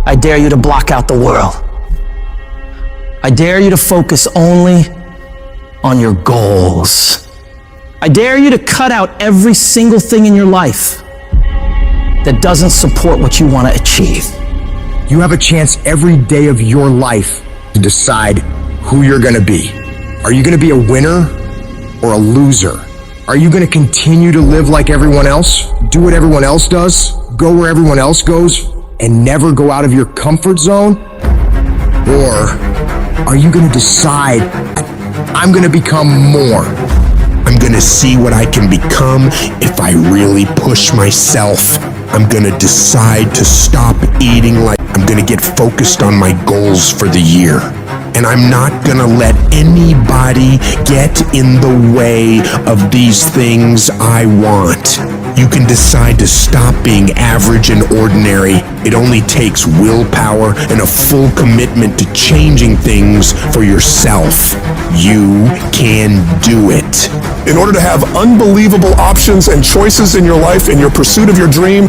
I dare you to block out the world. I dare you to focus only on your goals. I dare you to cut out every single thing in your life that doesn't support what you want to achieve. You have a chance every day of your life to decide who you're going to be. Are you going to be a winner or a loser? Are you going to continue to live like everyone else, do what everyone else does, go where everyone else goes, and never go out of your comfort zone? Or are you going to decide, I'm going to become more? I'm going to see what I can become if I really push myself. I'm going to decide to stop eating like I'm going to get focused on my goals for the year. And I'm not going to let anybody get in the way of these things I want. You can decide to stop being average and ordinary. It only takes willpower and a full commitment to changing things for yourself. You can do it. In order to have unbelievable options and choices in your life, in your pursuit of your dream,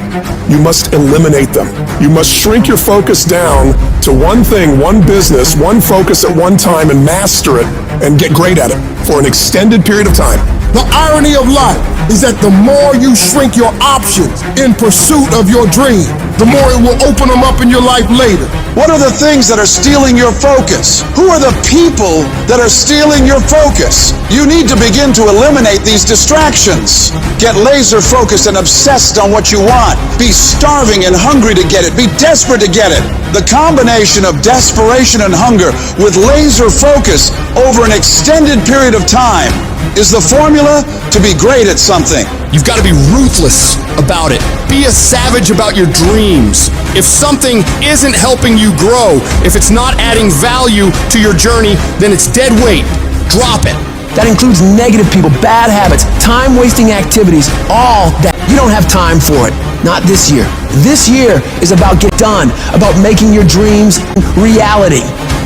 you must eliminate them. You must shrink your focus down to one thing, one business, one focus at one time, and master it and get great at it for an extended period of time. The irony of life is that the more you shrink your options in pursuit of your dream, the more it will open them up in your life later. What are the things that are stealing your focus? Who are the people that are stealing your focus? You need to begin to eliminate these distractions. Get laser focused and obsessed on what you want. Be starving and hungry to get it. Be desperate to get it. The combination of desperation and hunger with laser focus over an extended period of time is the formula to be great at something. You've got to be ruthless about it. Be a savage about your dreams. If something isn't helping you grow, if it's not adding value to your journey, then it's dead weight. Drop it. That includes negative people, bad habits, time-wasting activities, all that. You don't have time for it. Not this year. This year is about get done, about making your dreams reality.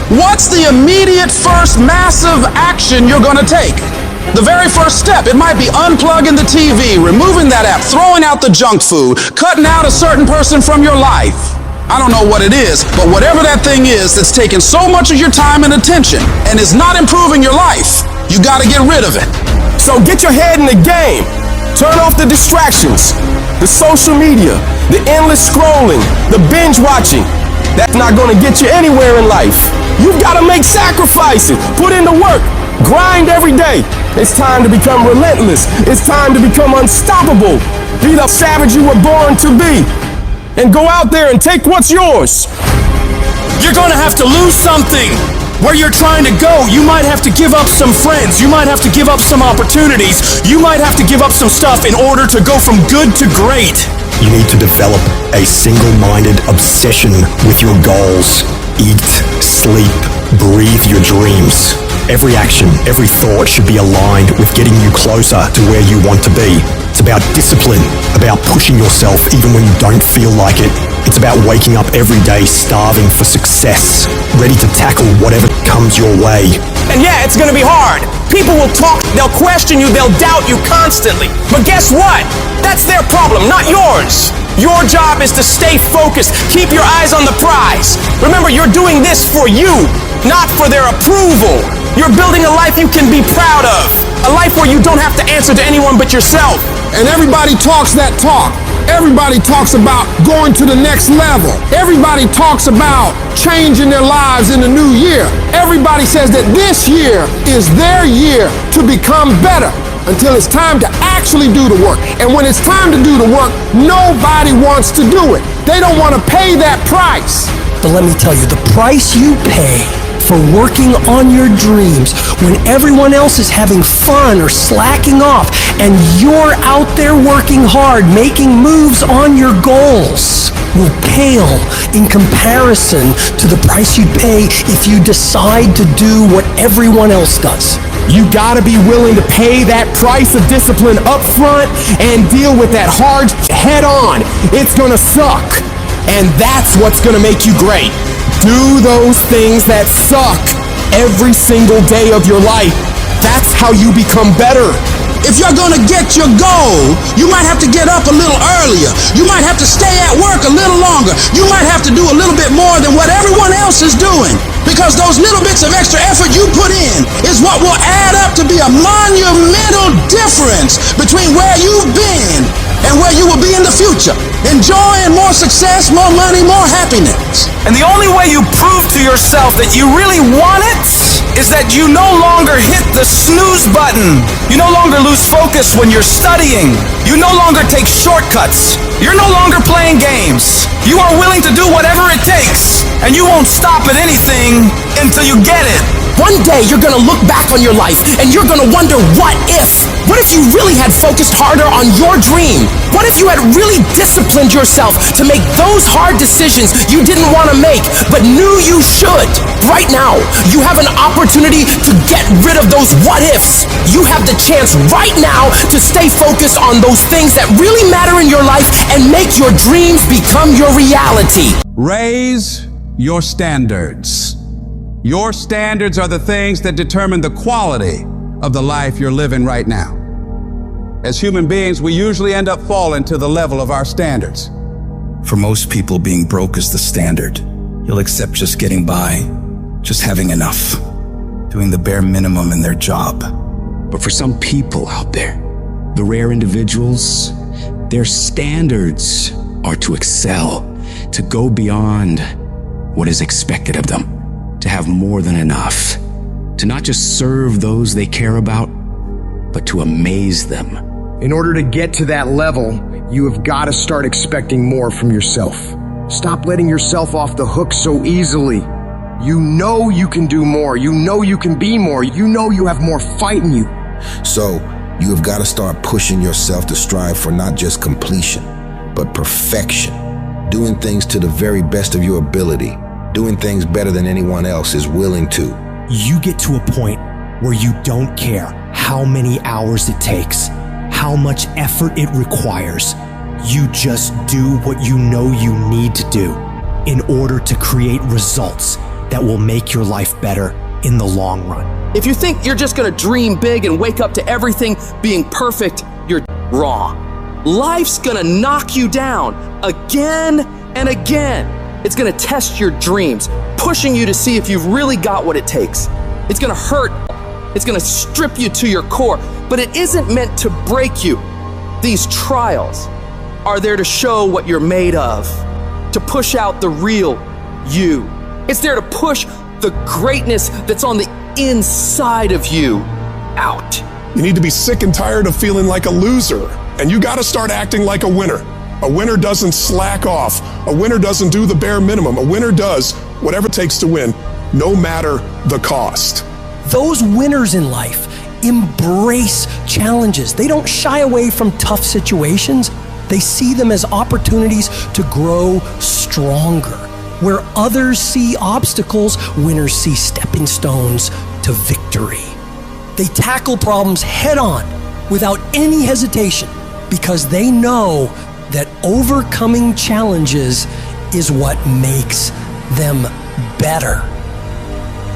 What's the immediate first massive action you're going to take? The very first step, it might be unplugging the TV, removing that app, throwing out the junk food, cutting out a certain person from your life. I don't know what it is, but whatever that thing is that's taking so much of your time and attention and is not improving your life, you got to get rid of it. So get your head in the game. Turn off the distractions, the social media, the endless scrolling, the binge watching. That's not going to get you anywhere in life. You've got to make sacrifices, put in the work, grind every day. It's time to become relentless. It's time to become unstoppable. Be the savage you were born to be. And go out there and take what's yours. You're going to have to lose something. Where you're trying to go, you might have to give up some friends. You might have to give up some opportunities. You might have to give up some stuff in order to go from good to great. You need to develop a single-minded obsession with your goals. Eat, sleep, breathe your dreams. Every action, every thought should be aligned with getting you closer to where you want to be. It's about discipline, about pushing yourself even when you don't feel like it. It's about waking up every day starving for success, ready to tackle whatever comes your way. And yeah, it's gonna be hard. People will talk, they'll question you, they'll doubt you constantly. But guess what? That's their problem, not yours. Your job is to stay focused, keep your eyes on the prize. Remember, you're doing this for you, not for their approval. You're building a life you can be proud of. A life where you don't have to answer to anyone but yourself. And everybody talks that talk. Everybody talks about going to the next level. Everybody talks about changing their lives in the new year. Everybody says that this year is their year to become better until it's time to actually do the work. And when it's time to do the work, nobody wants to do it. They don't want to pay that price. But let me tell you, the price you pay for working on your dreams when everyone else is having fun or slacking off and you're out there working hard, making moves on your goals, will pale in comparison to the price you'd pay if you decide to do what everyone else does. You gotta be willing to pay that price of discipline up front and deal with that hard head on. It's gonna suck. And that's what's gonna make you great. Do those things that suck every single day of your life. That's how you become better. If you're gonna get your goal, you might have to get up a little earlier. You might have to stay at work a little longer. You might have to do a little bit more else is doing. Because those little bits of extra effort you put in is what will add up to be a monumental difference between where you've been and where you will be in the future. Enjoying more success, more money, more happiness. And the only way you prove to yourself that you really want it is that you no longer hit the snooze button. You no longer lose focus when you're studying. You no longer take shortcuts. You're no longer playing games. You are willing to do whatever it takes, and you won't stop at anything until you get it. One day you're gonna look back on your life and you're gonna wonder, what if? What if you really had focused harder on your dream? What if you had really disciplined yourself to make those hard decisions you didn't want to make but knew you should? Right now, you have an opportunity to get rid of those what ifs. You have the chance right now to stay focused on those things that really matter in your life and make your dreams become your reality. Raise your standards. Your standards are the things that determine the quality of the life you're living right now. As human beings, we usually end up falling to the level of our standards. For most people, being broke is the standard. You'll accept just getting by, just having enough, doing the bare minimum in their job. But for some people out there, the rare individuals, their standards are to excel, to go beyond what is expected of them, to have more than enough, to not just serve those they care about, but to amaze them. In order to get to that level, you have got to start expecting more from yourself. Stop letting yourself off the hook so easily. You know you can do more. You know you can be more. You know you have more fight in you. So, you have got to start pushing yourself to strive for not just completion, but perfection. Doing things to the very best of your ability. Doing things better than anyone else is willing to. You get to a point where you don't care how many hours it takes, how much effort it requires. You just do what you know you need to do in order to create results that will make your life better in the long run. If you think you're just gonna dream big and wake up to everything being perfect, you're wrong. Life's gonna knock you down again and again. It's gonna test your dreams, pushing you to see if you've really got what it takes. It's gonna hurt. It's gonna strip you to your core, but it isn't meant to break you. These trials are there to show what you're made of, to push out the real you. It's there to push the greatness that's on the inside of you out. You need to be sick and tired of feeling like a loser, and you gotta start acting like a winner. A winner doesn't slack off. A winner doesn't do the bare minimum. A winner does whatever it takes to win, no matter the cost. Those winners in life embrace challenges. They don't shy away from tough situations. They see them as opportunities to grow stronger. Where others see obstacles, winners see stepping stones to victory. They tackle problems head on without any hesitation because they know that overcoming challenges is what makes them better.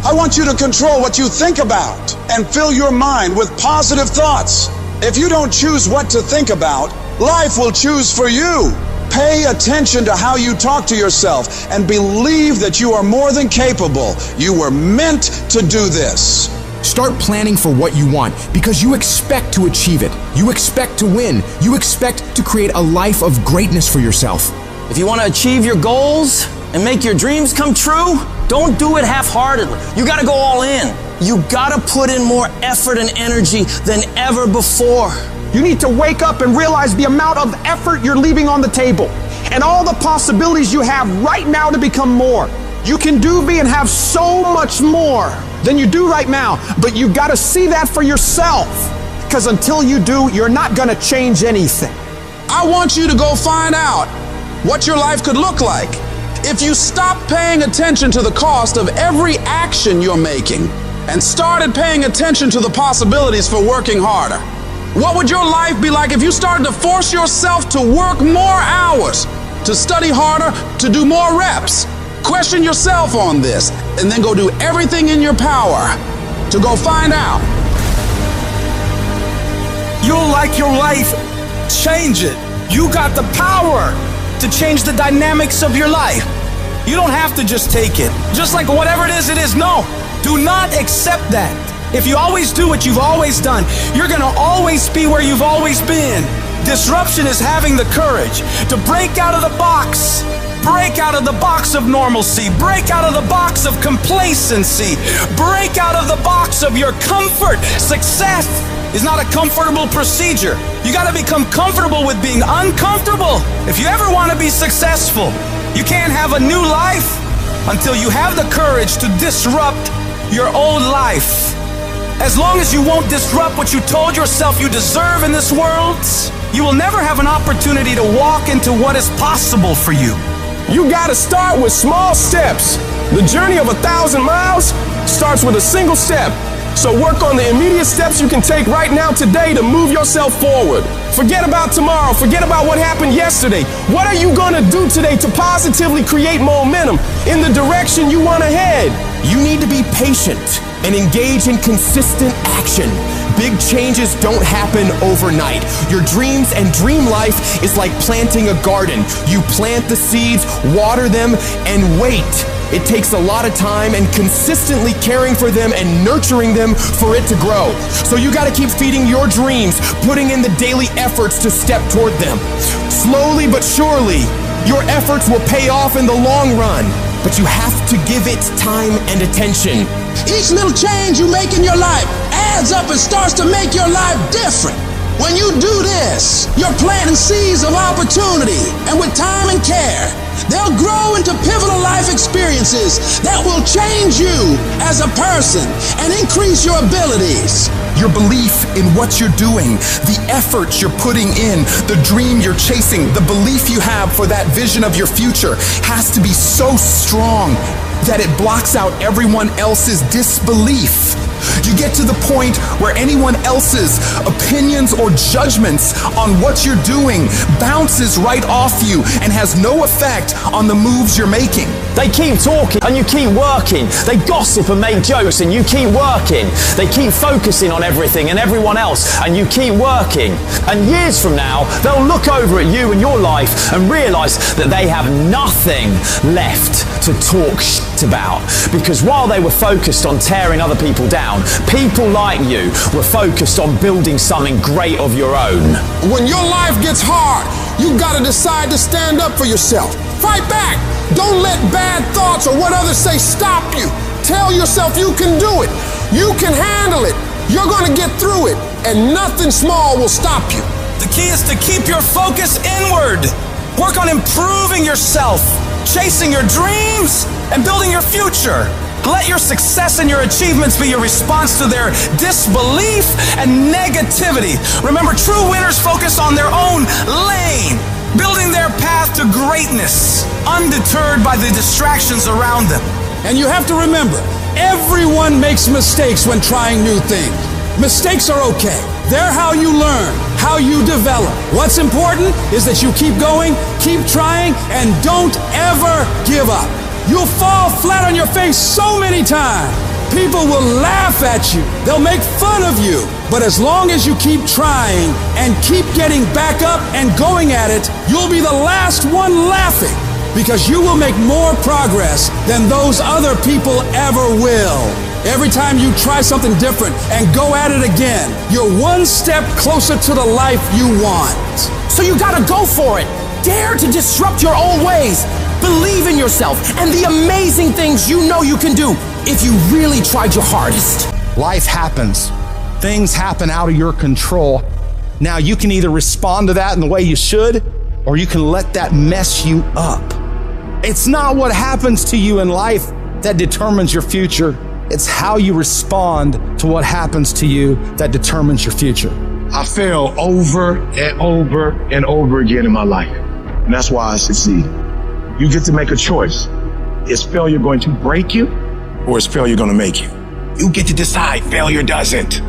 I want you to control what you think about and fill your mind with positive thoughts. If you don't choose what to think about, life will choose for you. Pay attention to how you talk to yourself and believe that you are more than capable. You were meant to do this. Start planning for what you want because you expect to achieve it. You expect to win. You expect to create a life of greatness for yourself. If you want to achieve your goals and make your dreams come true, don't do it half-heartedly. You got to go all in. You got to put in more effort and energy than ever before. You need to wake up and realize the amount of effort you're leaving on the table and all the possibilities you have right now to become more. You can do, be, and have so much more than you do right now, but you got to see that for yourself, because until you do, you're not going to change anything. I want you to go find out what your life could look like if you stopped paying attention to the cost of every action you're making and started paying attention to the possibilities for working harder. What would your life be like if you started to force yourself to work more hours, to study harder, to do more reps? Question yourself on this, and then go do everything in your power to go find out. You'll like your life, change it. You got the power to change the dynamics of your life. You don't have to just take it. Just like whatever it is, no. Do not accept that. If you always do what you've always done, you're gonna always be where you've always been. Disruption is having the courage to break out of the box. Break out of the box of normalcy. Break out of the box of complacency. Break out of the box of your comfort. Success is not a comfortable procedure. You gotta become comfortable with being uncomfortable. If you ever wanna be successful, you can't have a new life until you have the courage to disrupt your old life. As long as you won't disrupt what you told yourself you deserve in this world, you will never have an opportunity to walk into what is possible for you. You gotta start with small steps. The journey of 1,000 miles starts with a single step. So work on the immediate steps you can take right now today to move yourself forward. Forget about tomorrow. Forget about what happened yesterday. What are you gonna do today to positively create momentum in the direction you want to head? You need to be patient and engage in consistent action. Big changes don't happen overnight. Your dreams and dream life is like planting a garden. You plant the seeds, water them, and wait. It takes a lot of time and consistently caring for them and nurturing them for it to grow. So you gotta keep feeding your dreams, putting in the daily efforts to step toward them. Slowly but surely, your efforts will pay off in the long run, but you have to give it time and attention. Each little change you make in your life adds up and starts to make your life different. When you do this, you're planting seeds of opportunity, and with time and care, they'll grow into pivotal life experiences that will change you as a person and increase your abilities. Your belief in what you're doing, the effort you're putting in, the dream you're chasing, the belief you have for that vision of your future has to be so strong that it blocks out everyone else's disbelief. You get to the point where anyone else's opinions or judgments on what you're doing bounces right off you and has no effect on the moves you're making. They keep talking and you keep working. They gossip and make jokes and you keep working. They keep focusing on everything and everyone else and you keep working. And years from now, they'll look over at you and your life and realize that they have nothing left to talk shit about. Because while they were focused on tearing other people down, people like you were focused on building something great of your own. When your life gets hard, you gotta decide to stand up for yourself. Fight back. Don't let bad thoughts or what others say stop you. Tell yourself you can do it. You can handle it. You're gonna get through it, and nothing small will stop you. The key is to keep your focus inward. Work on improving yourself, chasing your dreams, and building your future. Let your success and your achievements be your response to their disbelief and negativity. Remember, true winners focus on their own lane, building their path to greatness, undeterred by the distractions around them. And you have to remember, everyone makes mistakes when trying new things. Mistakes are okay. They're how you learn, how you develop. What's important is that you keep going, keep trying, and don't ever give up. You'll fall flat on your face so many times. People will laugh at you. They'll make fun of you. But as long as you keep trying and keep getting back up and going at it, you'll be the last one laughing, because you will make more progress than those other people ever will. Every time you try something different and go at it again, you're one step closer to the life you want. So you gotta go for it. Dare to disrupt your old ways. Believe in yourself and the amazing things you know you can do if you really tried your hardest. Life happens. Things happen out of your control. Now you can either respond to that in the way you should, or you can let that mess you up. It's not what happens to you in life that determines your future. It's how you respond to what happens to you that determines your future. I fail over and over and over again in my life. And that's why I succeed. You get to make a choice. Is failure going to break you, or is failure going to make you? You get to decide. Failure doesn't.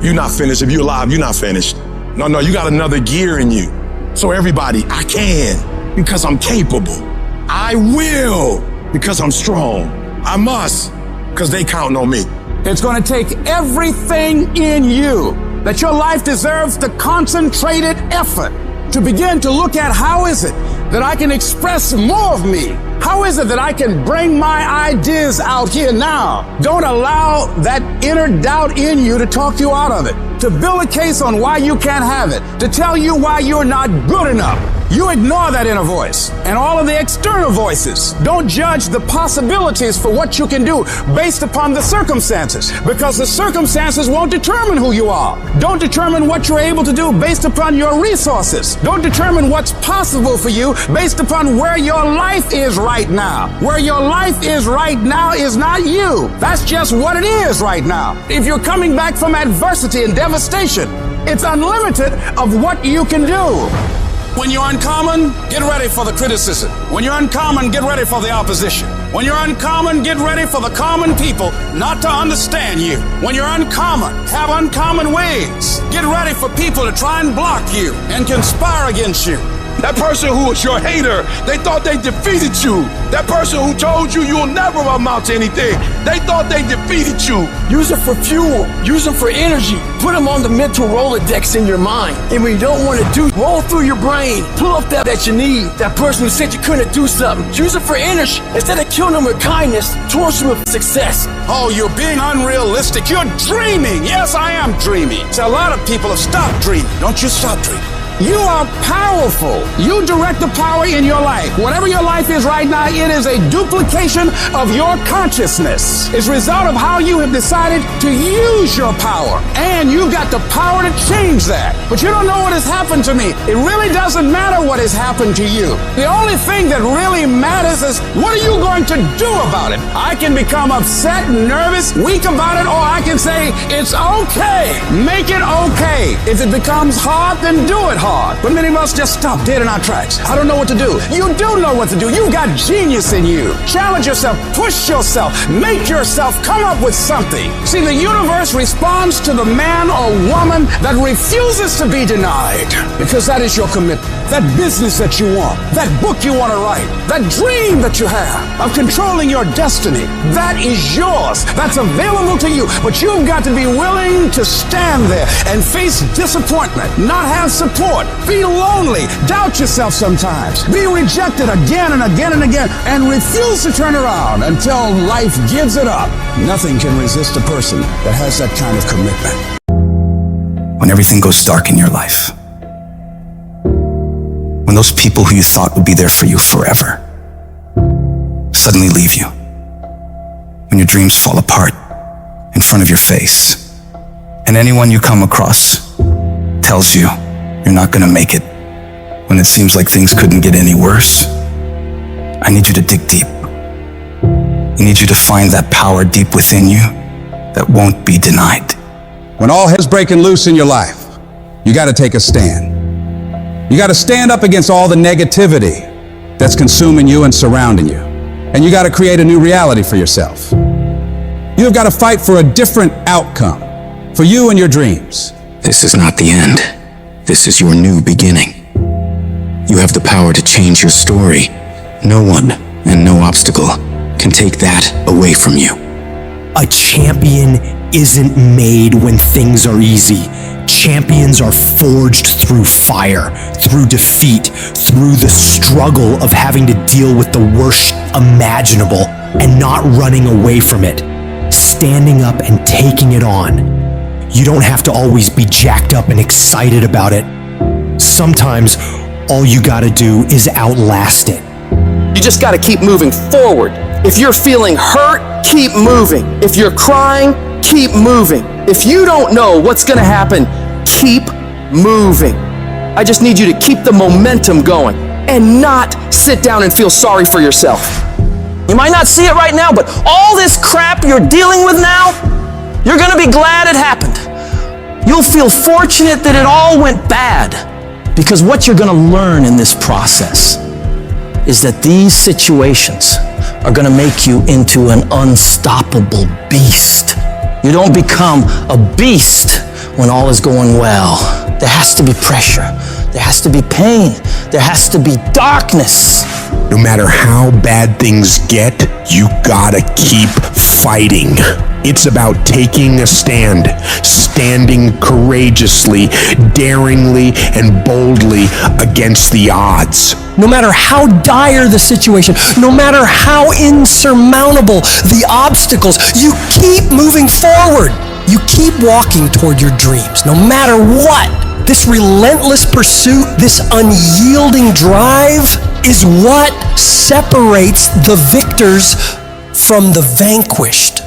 You're not finished. If you're alive, you're not finished. No, you got another gear in you. So everybody, I can because I'm capable. I will because I'm strong. I must because they count on me. It's going to take everything in you that your life deserves the concentrated effort to begin to look at how is it that I can express more of me? How is it that I can bring my ideas out here now? Don't allow that inner doubt in you to talk you out of it, to build a case on why you can't have it, to tell you why you're not good enough. You ignore that inner voice and all of the external voices. Don't judge the possibilities for what you can do based upon the circumstances, because the circumstances won't determine who you are. Don't determine what you're able to do based upon your resources. Don't determine what's possible for you based upon where your life is right now. Where your life is right now is not you. That's just what it is right now. If you're coming back from adversity and devastation, it's unlimited of what you can do. When you're uncommon, get ready for the criticism. When you're uncommon, get ready for the opposition. When you're uncommon, get ready for the common people not to understand you. When you're uncommon, have uncommon ways. Get ready for people to try and block you and conspire against you. That person who was your hater, they thought they defeated you. That person who told you you'll never amount to anything, they thought they defeated you. Use them for fuel. Use them for energy. Put them on the mental Rolodex in your mind. And when you don't want to do, roll through your brain. Pull up that you need. That person who said you couldn't do something. Use it for energy. Instead of killing them with kindness, torch them with success. Oh, you're being unrealistic. You're dreaming. Yes, I am dreaming. So a lot of people have stopped dreaming. Don't you stop dreaming. You are powerful. You direct the power in your life. Whatever your life is right now, it is a duplication of your consciousness. It's a result of how you have decided to use your power. And you've got the power to change that. But you don't know what has happened to me. It really doesn't matter what has happened to you. The only thing that really matters is what are you going to do about it? I can become upset, nervous, weak about it, or I can say, it's okay. Make it okay. If it becomes hard, then do it hard. But many of us just stop dead in our tracks. I don't know what to do. You do know what to do. You've got genius in you. Challenge yourself, push yourself, make yourself come up with something. See, the universe responds to the man or woman that refuses to be denied, because that is your commitment. That business that you want, that book you want to write, that dream that you have of controlling your destiny, that is yours. That's available to you. But you've got to be willing to stand there and face disappointment, not have support, feel lonely, doubt yourself sometimes, be rejected again and again and again, and refuse to turn around until life gives it up. Nothing can resist a person that has that kind of commitment. When everything goes dark in your life, when those people who you thought would be there for you forever suddenly leave you, when your dreams fall apart in front of your face, and anyone you come across tells you you're not gonna make it, when it seems like things couldn't get any worse, I need you to dig deep. I need you to find that power deep within you that won't be denied. When all hell's breaking loose in your life, you gotta take a stand. You gotta stand up against all the negativity that's consuming you and surrounding you. And you gotta create a new reality for yourself. You've gotta fight for a different outcome for you and your dreams. This is not the end. This is your new beginning. You have the power to change your story. No one and no obstacle can take that away from you. A champion isn't made when things are easy. Champions are forged through fire, through defeat, through the struggle of having to deal with the worst imaginable and not running away from it, standing up and taking it on. You don't have to always be jacked up and excited about it. Sometimes all you gotta do is outlast it. You just gotta keep moving forward. If you're feeling hurt, keep moving. If you're crying, keep moving. If you don't know what's gonna happen, keep moving. I just need you to keep the momentum going and not sit down and feel sorry for yourself. You might not see it right now, but all this crap you're dealing with now, you're gonna be glad it happened. You'll feel fortunate that it all went bad, because what you're gonna learn in this process is that these situations are gonna make you into an unstoppable beast. You don't become a beast when all is going well. There has to be pressure. There has to be pain. There has to be darkness. No matter how bad things get, you gotta keep fighting. It's about taking a stand, standing courageously, daringly, and boldly against the odds. No matter how dire the situation, no matter how insurmountable the obstacles, you keep moving forward. You keep walking toward your dreams, no matter what. This relentless pursuit, this unyielding drive is what separates the victors from the vanquished.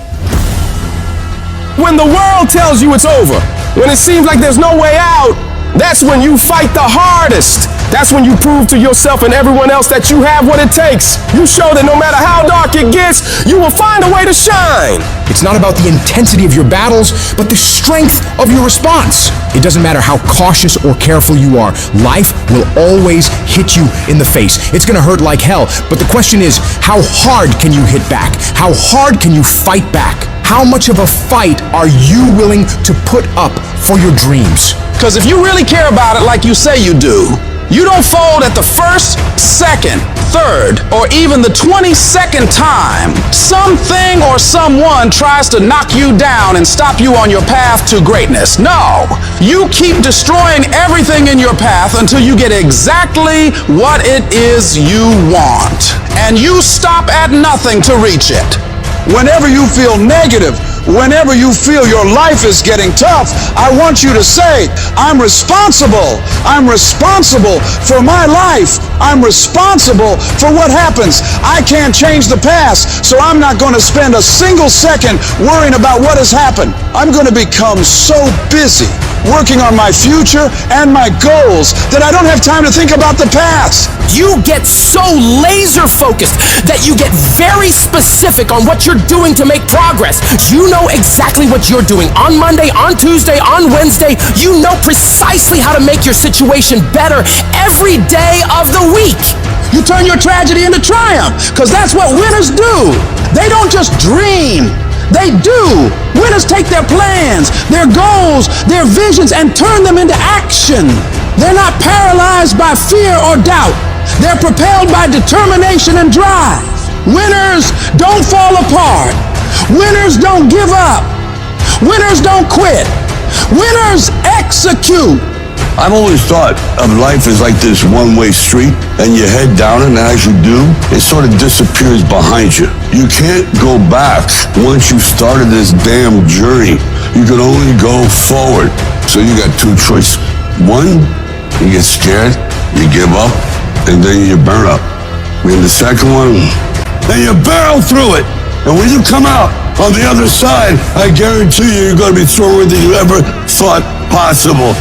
When the world tells you it's over, when it seems like there's no way out, that's when you fight the hardest. That's when you prove to yourself and everyone else that you have what it takes. You show that no matter how dark it gets, you will find a way to shine. It's not about the intensity of your battles, but the strength of your response. It doesn't matter how cautious or careful you are. Life will always hit you in the face. It's gonna hurt like hell, but the question is, how hard can you hit back? How hard can you fight back? How much of a fight are you willing to put up for your dreams? Because if you really care about it like you say you do, you don't fold at the first, second, third, or even the 22nd time something or someone tries to knock you down and stop you on your path to greatness. No, you keep destroying everything in your path until you get exactly what it is you want. And you stop at nothing to reach it. Whenever you feel negative, whenever you feel your life is getting tough, I want you to say, I'm responsible. I'm responsible for my life. I'm responsible for what happens. I can't change the past, so I'm not going to spend a single second worrying about what has happened. I'm going to become so busy working on my future and my goals that I don't have time to think about the past. You get so laser focused that you get very specific on what you're doing to make progress. You know exactly what you're doing on Monday, on Tuesday, on Wednesday. You know precisely how to make your situation better every day of the week. You turn your tragedy into triumph, because that's what winners do. They don't just dream. They do. Winners take their plans, their goals, their visions, and turn them into action. They're not paralyzed by fear or doubt. They're propelled by determination and drive. Winners don't fall apart. Winners don't give up. Winners don't quit. Winners execute. I've always thought of life as like this one-way street, and you head down it, and as you do, it sort of disappears behind you. You can't go back once you've started this damn journey. You can only go forward. So you got two choices. One, you get scared, you give up, and then you burn up. And the second one, then you barrel through it. And when you come out on the other side, I guarantee you're going to be stronger than you ever thought possible.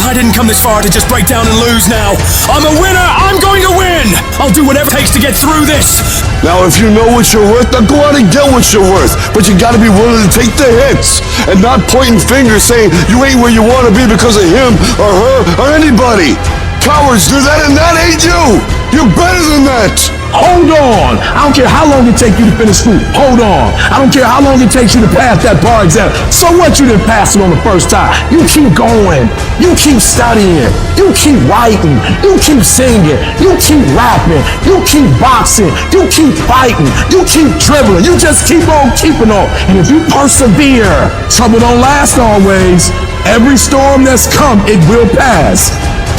I didn't come this far to just break down and lose now. I'm a winner. I'm going to win. I'll do whatever it takes to get through this. Now, if you know what you're worth, then go out and get what you're worth. But you got to be willing to take the hits and not pointing fingers saying you ain't where you want to be because of him or her or anybody. Cowards do that, and that ain't you. You're better than that. Hold on. I don't care how long it takes you to finish school. Hold on. I don't care how long it takes you to pass that bar exam. So what, you didn't pass it on the first time? You keep going. You keep studying. You keep writing. You keep singing. You keep rapping. You keep boxing. You keep fighting. You keep dribbling. You just keep on keeping on. And if you persevere, trouble don't last always. Every storm that's come, it will pass.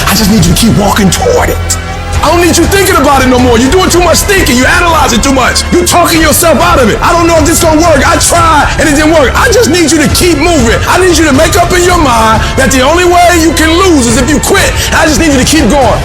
I just need you to keep walking toward it. I don't need you thinking about it no more. You're doing too much thinking. You analyze it too much. You're talking yourself out of it. I don't know if this is gonna work. I tried and it didn't work. I just need you to keep moving. I need you to make up in your mind that the only way you can lose is if you quit. I just need you to keep going.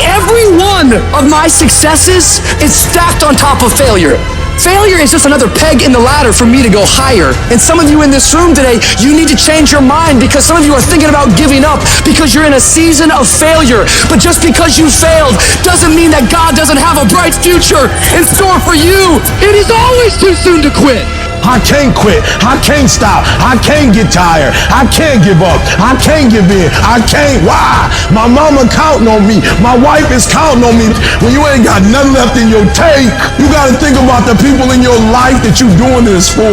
Every one of my successes is stacked on top of failure. Failure is just another peg in the ladder for me to go higher. And some of you in this room today, you need to change your mind because some of you are thinking about giving up because you're in a season of failure. But just because you failed doesn't mean that God doesn't have a bright future in store for you. It is always too soon to quit. I can't quit. I can't stop. I can't get tired. I can't give up. I can't give in. I can't. Why? My mama counting on me. My wife is counting on me. When you ain't got nothing left in your tank, you got to think about the people in your life that you're doing this for.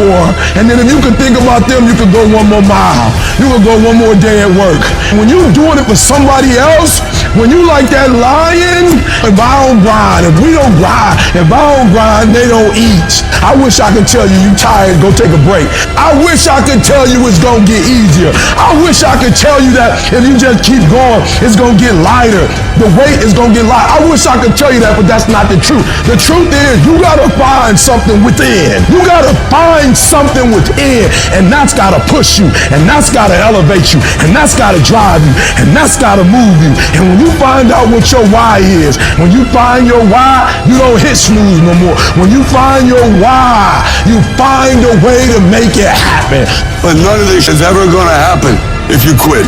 And then if you could think about them, you could go one more mile. You could go one more day at work. When you're doing it for somebody else, when you like that lion, if I don't grind, if we don't grind, if I don't grind, they don't eat. I wish I could tell you tired, go take a break. I wish I could tell you it's gonna get easier. I wish I could tell you that if you just keep going, it's gonna get lighter. The weight is gonna get lighter. I wish I could tell you that, but that's not the truth. The truth is you gotta find something within. You gotta find something within, and that's gotta push you, and that's gotta elevate you, and that's gotta drive you, and that's gotta move you. And when you find out what your why is, when you find your why, you don't hit snooze no more. When you find your why, you find a way to make it happen. But none of this is ever gonna happen if you quit.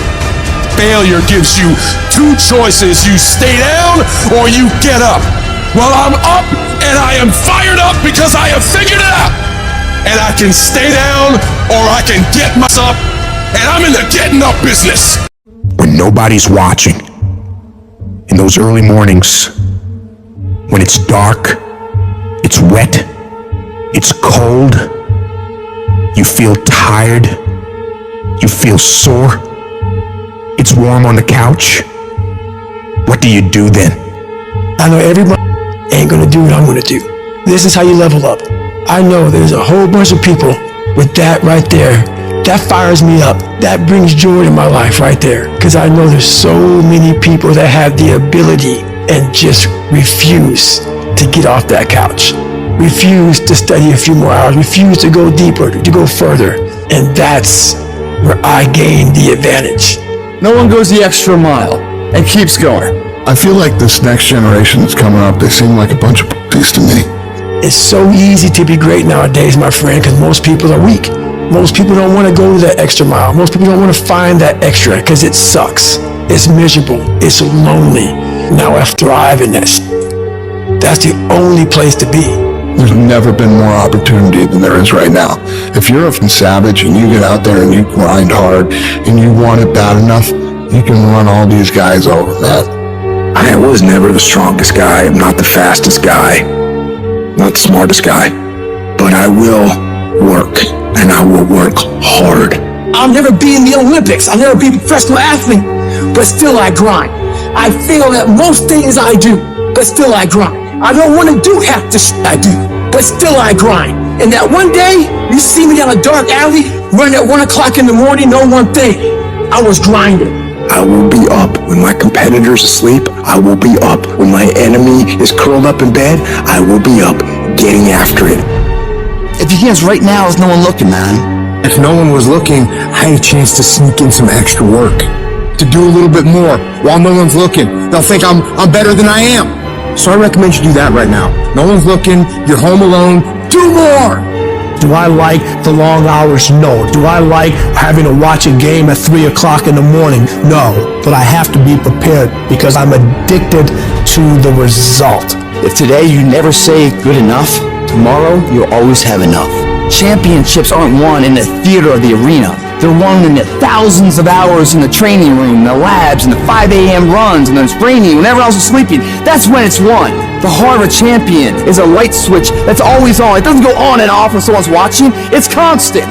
Failure gives you two choices. You stay down or you get up. Well, I'm up and I am fired up because I have figured it out. And I can stay down or I can get myself up, and I'm in the getting up business. When nobody's watching, in those early mornings, when it's dark, it's wet, it's cold, you feel tired, you feel sore, it's warm on the couch, what do you do then? I know everybody ain't gonna do what I'm gonna do. This is how you level up. I know there's a whole bunch of people with that right there. That fires me up. That brings joy to my life right there. Because I know there's so many people that have the ability and just refuse to get off that couch. Refuse to study a few more hours. Refuse to go deeper, to go further. And that's where I gain the advantage. No one goes the extra mile and keeps going. I feel like this next generation that's coming up, they seem like a bunch of pussies to me. It's so easy to be great nowadays, my friend, because most people are weak. Most people don't want to go that extra mile. Most people don't want to find that extra because it sucks. It's miserable. It's lonely. Now I thrive in that. That's the only place to be. There's never been more opportunity than there is right now. If you're a savage and you get out there and you grind hard and you want it bad enough, you can run all these guys over, man. I was never the strongest guy. I'm not the fastest guy. Not the smartest guy. But I will work. And I will work hard. I'll never be in the Olympics. I'll never be a professional athlete. But still I grind. I fail at most things I do. But still I grind. I don't want to do half the shit I do. But still I grind. And that one day, you see me down a dark alley, running at 1 o'clock in the morning, know one thing. I was grinding. I will be up when my competitor's asleep. I will be up when my enemy is curled up in bed. I will be up getting after it. If you can't right now, there's no one looking, man. If no one was looking, I had a chance to sneak in some extra work. To do a little bit more while no one's looking. They'll think I'm better than I am. So I recommend you do that right now. No one's looking, you're home alone, do more! Do I like the long hours? No. Do I like having to watch a game at 3 o'clock in the morning? No. But I have to be prepared because I'm addicted to the result. If today you never say good enough, tomorrow you'll always have enough. Championships aren't won in the theater or the arena. They're won in the thousands of hours in the training room, the labs, and the 5 a.m. runs, and the training when everyone else is sleeping. That's when it's won. The heart of a champion is a light switch that's always on. It doesn't go on and off when someone's watching. It's constant.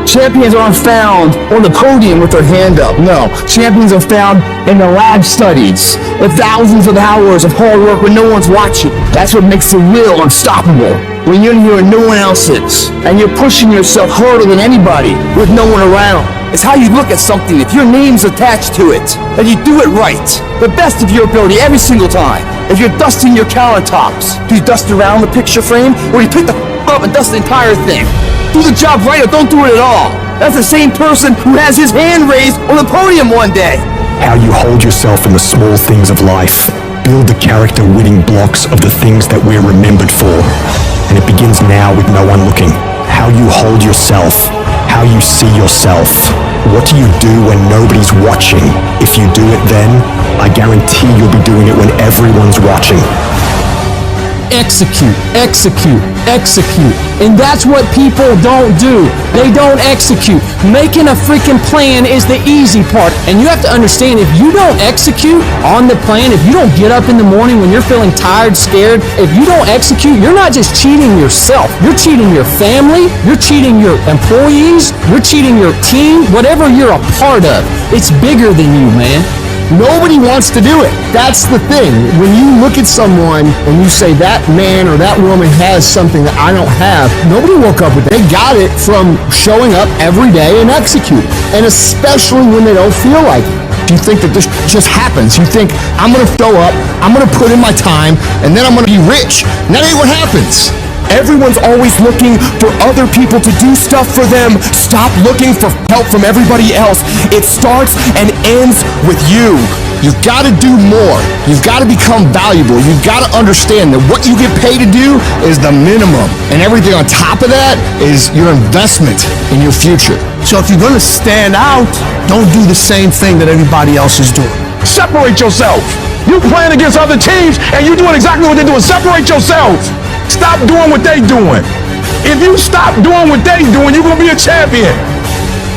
Champions aren't found on the podium with their hand up. No, champions are found in the lab studies, the thousands of hours of hard work when no one's watching. That's what makes the will unstoppable. When you're in here and no one else is, and you're pushing yourself harder than anybody with no one around. It's how you look at something. If your name's attached to it, then you do it right. The best of your ability every single time. If you're dusting your countertops, do you dust around the picture frame, or do you pick the up and dust the entire thing? Do the job right or don't do it at all. That's the same person who has his hand raised on the podium one day. How you hold yourself in the small things of life. Build the character-winning blocks of the things that we're remembered for. And it begins now with no one looking. How you hold yourself. How you see yourself. What do you do when nobody's watching? If you do it then, I guarantee you'll be doing it when everyone's watching. execute, execute, execute. And that's what people don't do. They don't execute. Making a freaking plan is the easy part. And you have to understand, if you don't execute on the plan, if you don't get up in the morning when you're feeling tired, scared, if you don't execute, you're not just cheating yourself. You're cheating your family. You're cheating your employees. You're cheating your team. Whatever you're a part of, it's bigger than you, man. Nobody wants to do it. That's the thing. When you look at someone and you say that man or that woman has something that I don't have, nobody woke up with it. They got it from showing up every day and executing. And especially when they don't feel like it. You think that this just happens. You think, I'm going to show up, I'm going to put in my time, and then I'm going to be rich. And that ain't what happens. Everyone's always looking for other people to do stuff for them. Stop looking for help from everybody else. It starts and ends with you. You've got to do more. You've got to become valuable. You've got to understand that what you get paid to do is the minimum. And everything on top of that is your investment in your future. So if you're going to stand out, don't do the same thing that everybody else is doing. Separate yourself. You playing against other teams and you're doing exactly what they're doing. Separate yourself. Stop doing what they doing. If you stop doing what they doing, you're going to be a champion.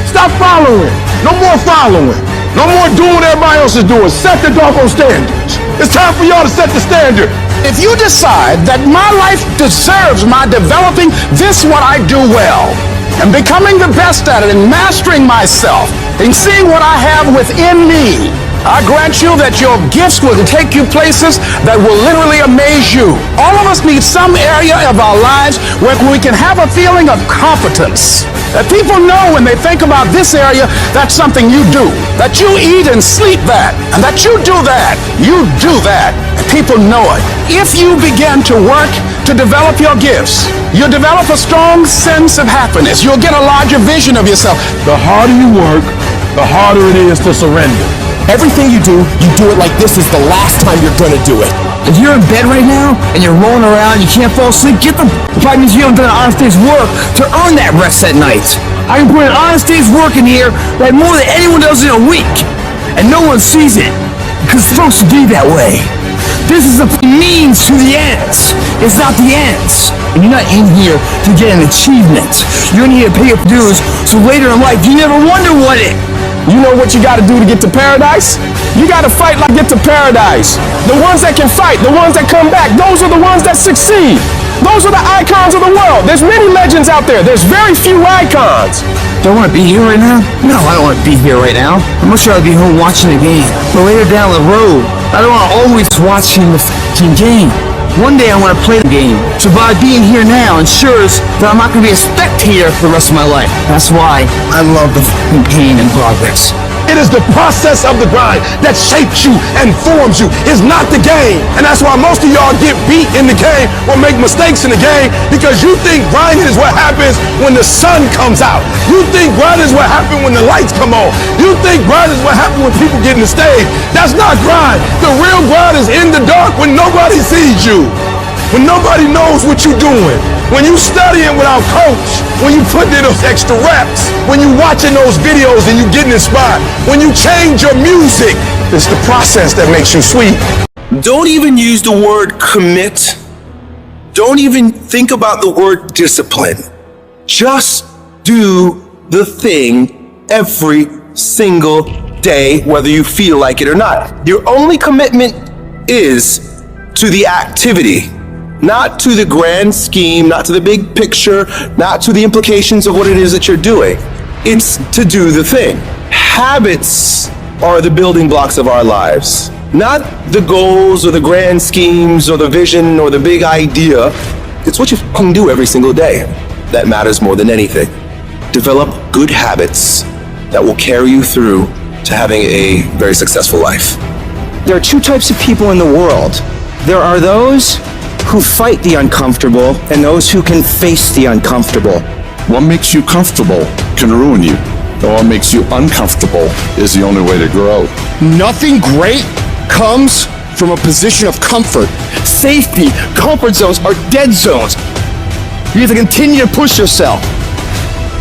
Stop following. No more following. No more doing what everybody else is doing. Set the doggone standards. It's time for y'all to set the standard. If you decide that my life deserves my developing this what I do well, and becoming the best at it and mastering myself and seeing what I have within me, I grant you that your gifts will take you places that will literally amaze you. All of us need some area of our lives where we can have a feeling of competence. That people know when they think about this area, that's something you do. That you eat and sleep that. And that you do that. You do that. And people know it. If you begin to work to develop your gifts, you'll develop a strong sense of happiness. You'll get a larger vision of yourself. The harder you work, the harder it is to surrender. Everything you do it like this is the last time you're gonna do it. If you're in bed right now and you're rolling around, you can't fall asleep, get the probably means you haven't done an honest day's work to earn that rest at night. I can put an honest day's work in here like more than anyone does in a week, and no one sees it because it's supposed to be that way. This is the means to the ends. It's not the ends. And you're not in here to get an achievement. You're in here to pay your dues so later in life you never wonder what it. You know what you gotta do to get to paradise? You gotta fight like get to paradise. The ones that can fight, the ones that come back, those are the ones that succeed. Those are the icons of the world. There's many legends out there. There's very few icons. Do I want to be here right now? No, I don't want to be here right now. I'm much rather be home watching the game. But later down the road, I don't want to always watching the f***ing game. One day I want to play the game. So by being here now ensures that I'm not going to be a spectator for the rest of my life. That's why I love the f***ing pain and progress. It is the process of the grind that shapes you and forms you. It's not the game. And that's why most of y'all get beat in the game or make mistakes in the game, because you think grinding is what happens when the sun comes out. You think grinding is what happens when the lights come on. You think grinding is what happens when people get in the stage. That's not grind. The real grind is in the dark when nobody sees you. When nobody knows what you're doing, when you studying without coach, when you putting in those extra reps, when you watching those videos and you getting inspired, when you change your music, it's the process that makes you sweet. Don't even use the word commit. Don't even think about the word discipline. Just do the thing every single day, whether you feel like it or not. Your only commitment is to the activity. Not to the grand scheme, not to the big picture, not to the implications of what it is that you're doing. It's to do the thing. Habits are the building blocks of our lives. Not the goals or the grand schemes or the vision or the big idea. It's what you can do every single day that matters more than anything. Develop good habits that will carry you through to having a very successful life. There are two types of people in the world. There are those who fight the uncomfortable and those who can face the uncomfortable. What makes you comfortable can ruin you. And what makes you uncomfortable is the only way to grow. Nothing great comes from a position of comfort. Safety, comfort zones are dead zones. You have to continue to push yourself.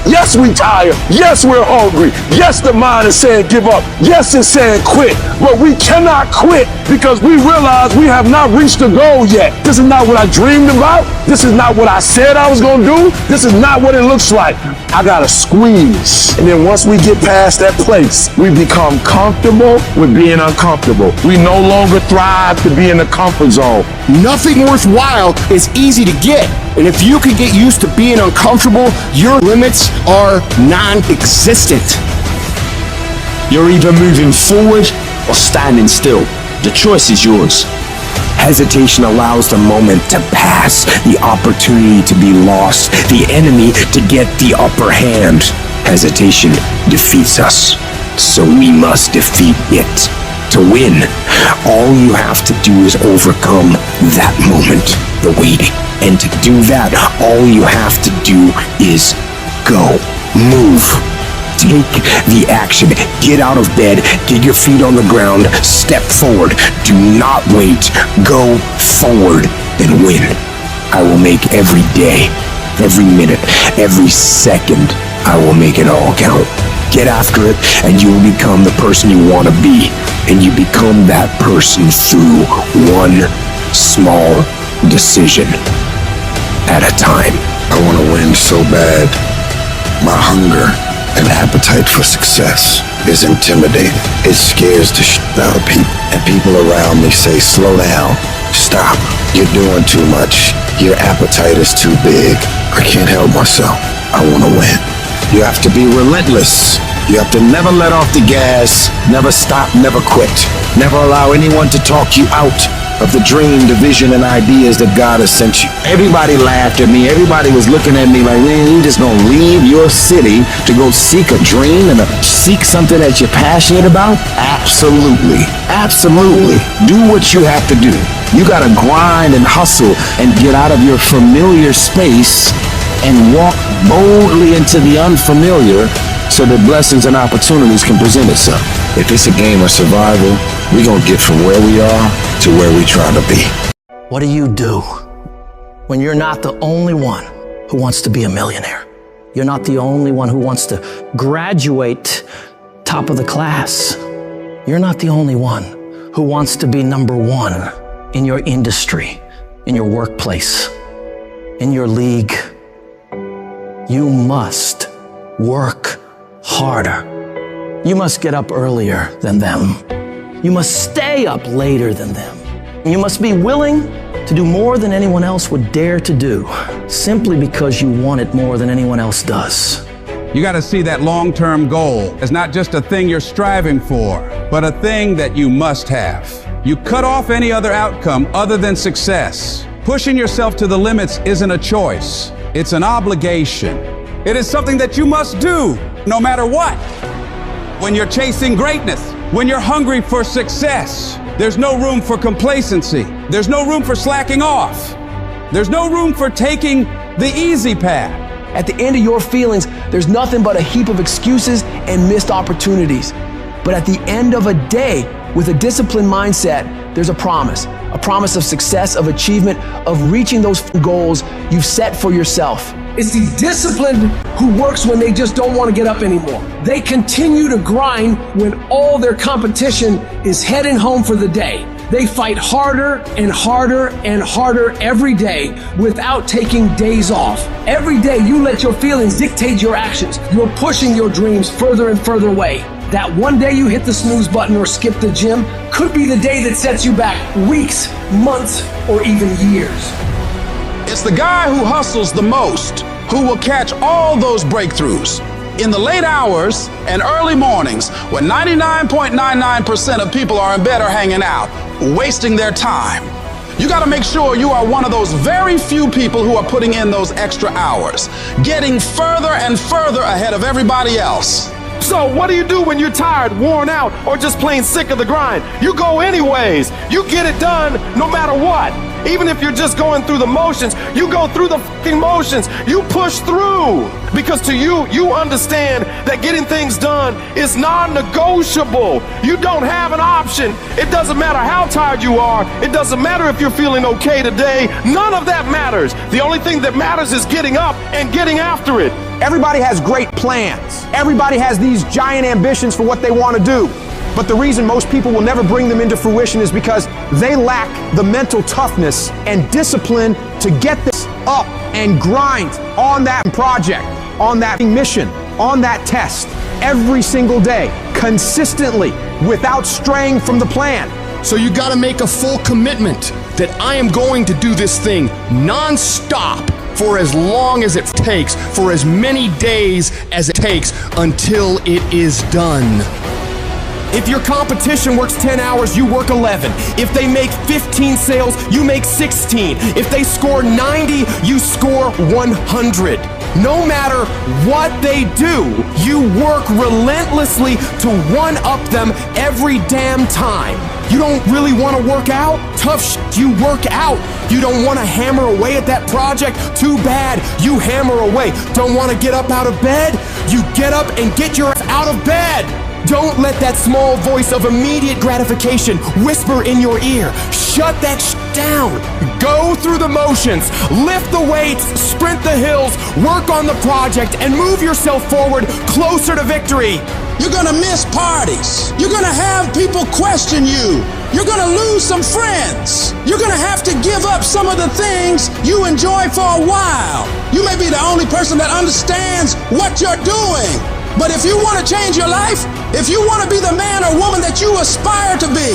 Yes, we tired. Yes, we're hungry. Yes, the mind is saying give up. Yes, it's saying quit. But we cannot quit because we realize we have not reached the goal yet. This is not what I dreamed about. This is not what I said I was going to do. This is not what it looks like. I got to squeeze. And then once we get past that place, we become comfortable with being uncomfortable. We no longer thrive to be in the comfort zone. Nothing worthwhile is easy to get. And if you can get used to being uncomfortable, your limits are non-existent. You're either moving forward or standing still. The choice is yours. Hesitation allows the moment to pass, the opportunity to be lost, the enemy to get the upper hand. Hesitation defeats us, so we must defeat it. To win, all you have to do is overcome that moment, the waiting. And to do that, all you have to do is go, move. Take the action. Get out of bed. Get your feet on the ground. Step forward. Do not wait. Go forward and win. I will make every day, every minute, every second, I will make it all count. Get after it and you will become the person you want to be. And you become that person through one small decision at a time. I want to win so bad. My hunger and appetite for success is intimidating. It scares the shit out of people. And people around me say, slow down, stop. You're doing too much. Your appetite is too big. I can't help myself. I want to win. You have to be relentless. You have to never let off the gas, never stop, never quit. Never allow anyone to talk you out of the dream, the vision, and ideas that God has sent you. Everybody laughed at me. Everybody was looking at me like, man, you just gonna leave your city to go seek a dream and seek something that you're passionate about? Absolutely. Absolutely. Do what you have to do. You gotta grind and hustle and get out of your familiar space and walk boldly into the unfamiliar so that blessings and opportunities can present itself. If it's a game of survival, we're gonna get from where we are to where we try to be. What do you do when you're not the only one who wants to be a millionaire? You're not the only one who wants to graduate top of the class. You're not the only one who wants to be number one in your industry, in your workplace, in your league. You must work harder. You must get up earlier than them. You must stay up later than them. You must be willing to do more than anyone else would dare to do, simply because you want it more than anyone else does. You got to see that long-term goal as not just a thing you're striving for, but a thing that you must have. You cut off any other outcome other than success. Pushing yourself to the limits isn't a choice. It's an obligation. It is something that you must do, no matter what. When you're chasing greatness, when you're hungry for success, there's no room for complacency. There's no room for slacking off. There's no room for taking the easy path. At the end of your feelings, there's nothing but a heap of excuses and missed opportunities. But at the end of a day, with a disciplined mindset, there's a promise of success, of achievement, of reaching those goals you've set for yourself. It's the disciplined who works when they just don't want to get up anymore. They continue to grind when all their competition is heading home for the day. They fight harder and harder and harder every day without taking days off. Every day you let your feelings dictate your actions. You're pushing your dreams further and further away. That one day you hit the snooze button or skip the gym could be the day that sets you back weeks, months, or even years. It's the guy who hustles the most who will catch all those breakthroughs. In the late hours and early mornings, when 99.99% of people are in bed or hanging out, wasting their time, you gotta make sure you are one of those very few people who are putting in those extra hours, getting further and further ahead of everybody else. So what do you do when you're tired, worn out, or just plain sick of the grind? You go anyways. You get it done no matter what. Even if you're just going through the motions, you go through the fucking motions. You push through. Because to you, you understand that getting things done is non-negotiable. You don't have an option. It doesn't matter how tired you are. It doesn't matter if you're feeling okay today. None of that matters. The only thing that matters is getting up and getting after it. Everybody has great plans. Everybody has these giant ambitions for what they want to do. But the reason most people will never bring them into fruition is because they lack the mental toughness and discipline to get this up and grind on that project, on that mission, on that test, every single day, consistently, without straying from the plan. So you gotta make a full commitment that I am going to do this thing non-stop for as long as it takes, for as many days as it takes, until it is done. If your competition works 10 hours, you work 11. If they make 15 sales, you make 16. If they score 90, you score 100. No matter what they do, you work relentlessly to one-up them every damn time. You don't really want to work out? Tough shit, you work out. You don't want to hammer away at that project? Too bad, you hammer away. Don't want to get up out of bed? You get up and get your ass out of bed. Don't let that small voice of immediate gratification whisper in your ear. Shut that down. Go through the motions, lift the weights, sprint the hills, work on the project, and move yourself forward closer to victory. You're gonna miss parties. You're gonna have people question you. You're gonna lose some friends. You're gonna have to give up some of the things you enjoy for a while. You may be the only person that understands what you're doing. But if you want to change your life, if you want to be the man or woman that you aspire to be,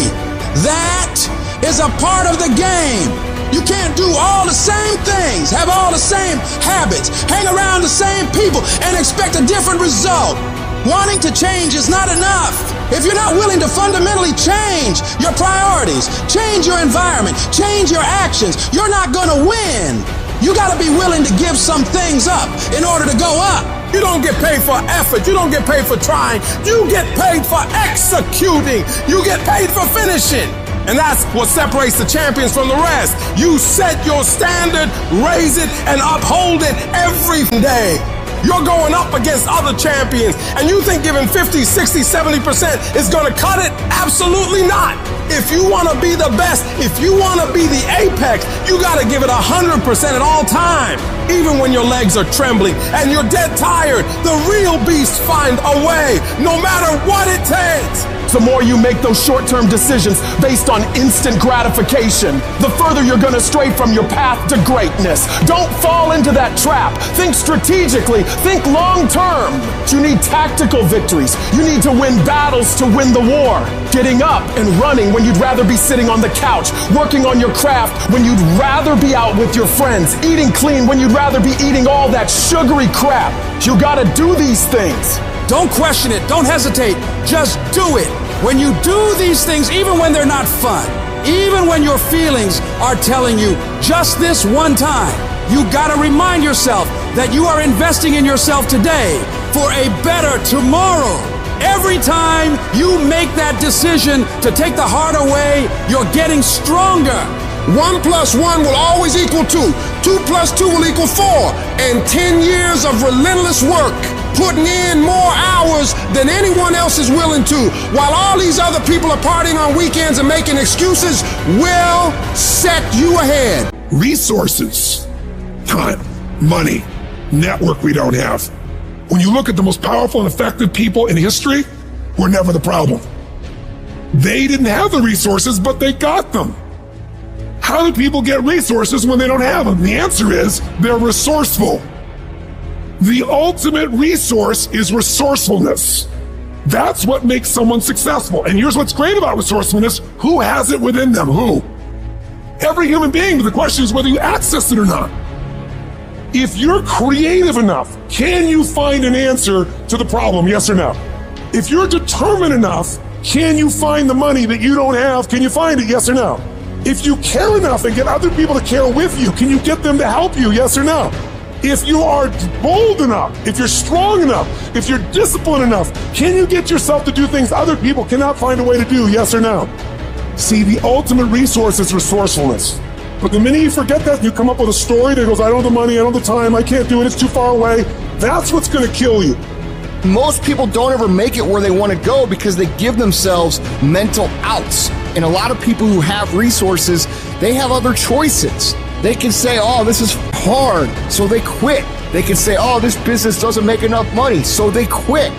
that is a part of the game. You can't do all the same things, have all the same habits, hang around the same people, and expect a different result. Wanting to change is not enough. If you're not willing to fundamentally change your priorities, change your environment, change your actions, you're not gonna win. You gotta be willing to give some things up in order to go up. You don't get paid for effort. You don't get paid for trying. You get paid for executing. You get paid for finishing. And that's what separates the champions from the rest. You set your standard, raise it, and uphold it every day. You're going up against other champions, and you think giving 50, 60, 70% is gonna cut it? Absolutely not. If you wanna be the best, if you wanna be the apex, you gotta give it 100% at all times. Even when your legs are trembling and you're dead tired, the real beasts find a way, no matter what it takes. The more you make those short-term decisions based on instant gratification, the further you're gonna stray from your path to greatness. Don't fall into that trap. Think strategically, think long-term. You need tactical victories. You need to win battles to win the war. Getting up and running when you'd rather be sitting on the couch, working on your craft when you'd rather be out with your friends, eating clean when you'd rather be eating all that sugary crap. You gotta do these things. Don't question it. Don't hesitate. Just do it. When you do these things, even when they're not fun, even when your feelings are telling you just this one time, you gotta remind yourself that you are investing in yourself today for a better tomorrow. Every time you make that decision to take the heart away, you're getting stronger. 1 + 1 will always equal 2. 2 + 2 will equal 4. And 10 years of relentless work, putting in more hours than anyone else is willing to, while all these other people are partying on weekends and making excuses, will set you ahead. Resources, time, money, network we don't have. When you look at the most powerful and effective people in history, we're never the problem. They didn't have the resources, but they got them. How do people get resources when they don't have them? The answer is they're resourceful. The ultimate resource is resourcefulness. That's what makes someone successful. And here's what's great about resourcefulness. Who has it within them? Who? Every human being, but the question is whether you access it or not. If you're creative enough, can you find an answer to the problem? Yes or no? If you're determined enough, can you find the money that you don't have? Can you find it? Yes or no? If you care enough and get other people to care with you, can you get them to help you? Yes or no? If you are bold enough, if you're strong enough, if you're disciplined enough, can you get yourself to do things other people cannot find a way to do? Yes or no? See, the ultimate resource is resourcefulness. But the minute you forget that, you come up with a story that goes, I don't have the money, I don't have the time, I can't do it, it's too far away. That's what's going to kill you. Most people don't ever make it where they want to go because they give themselves mental outs. And a lot of people who have resources, they have other choices. They can say, oh, this is hard, so they quit. They can say, oh, this business doesn't make enough money, so they quit.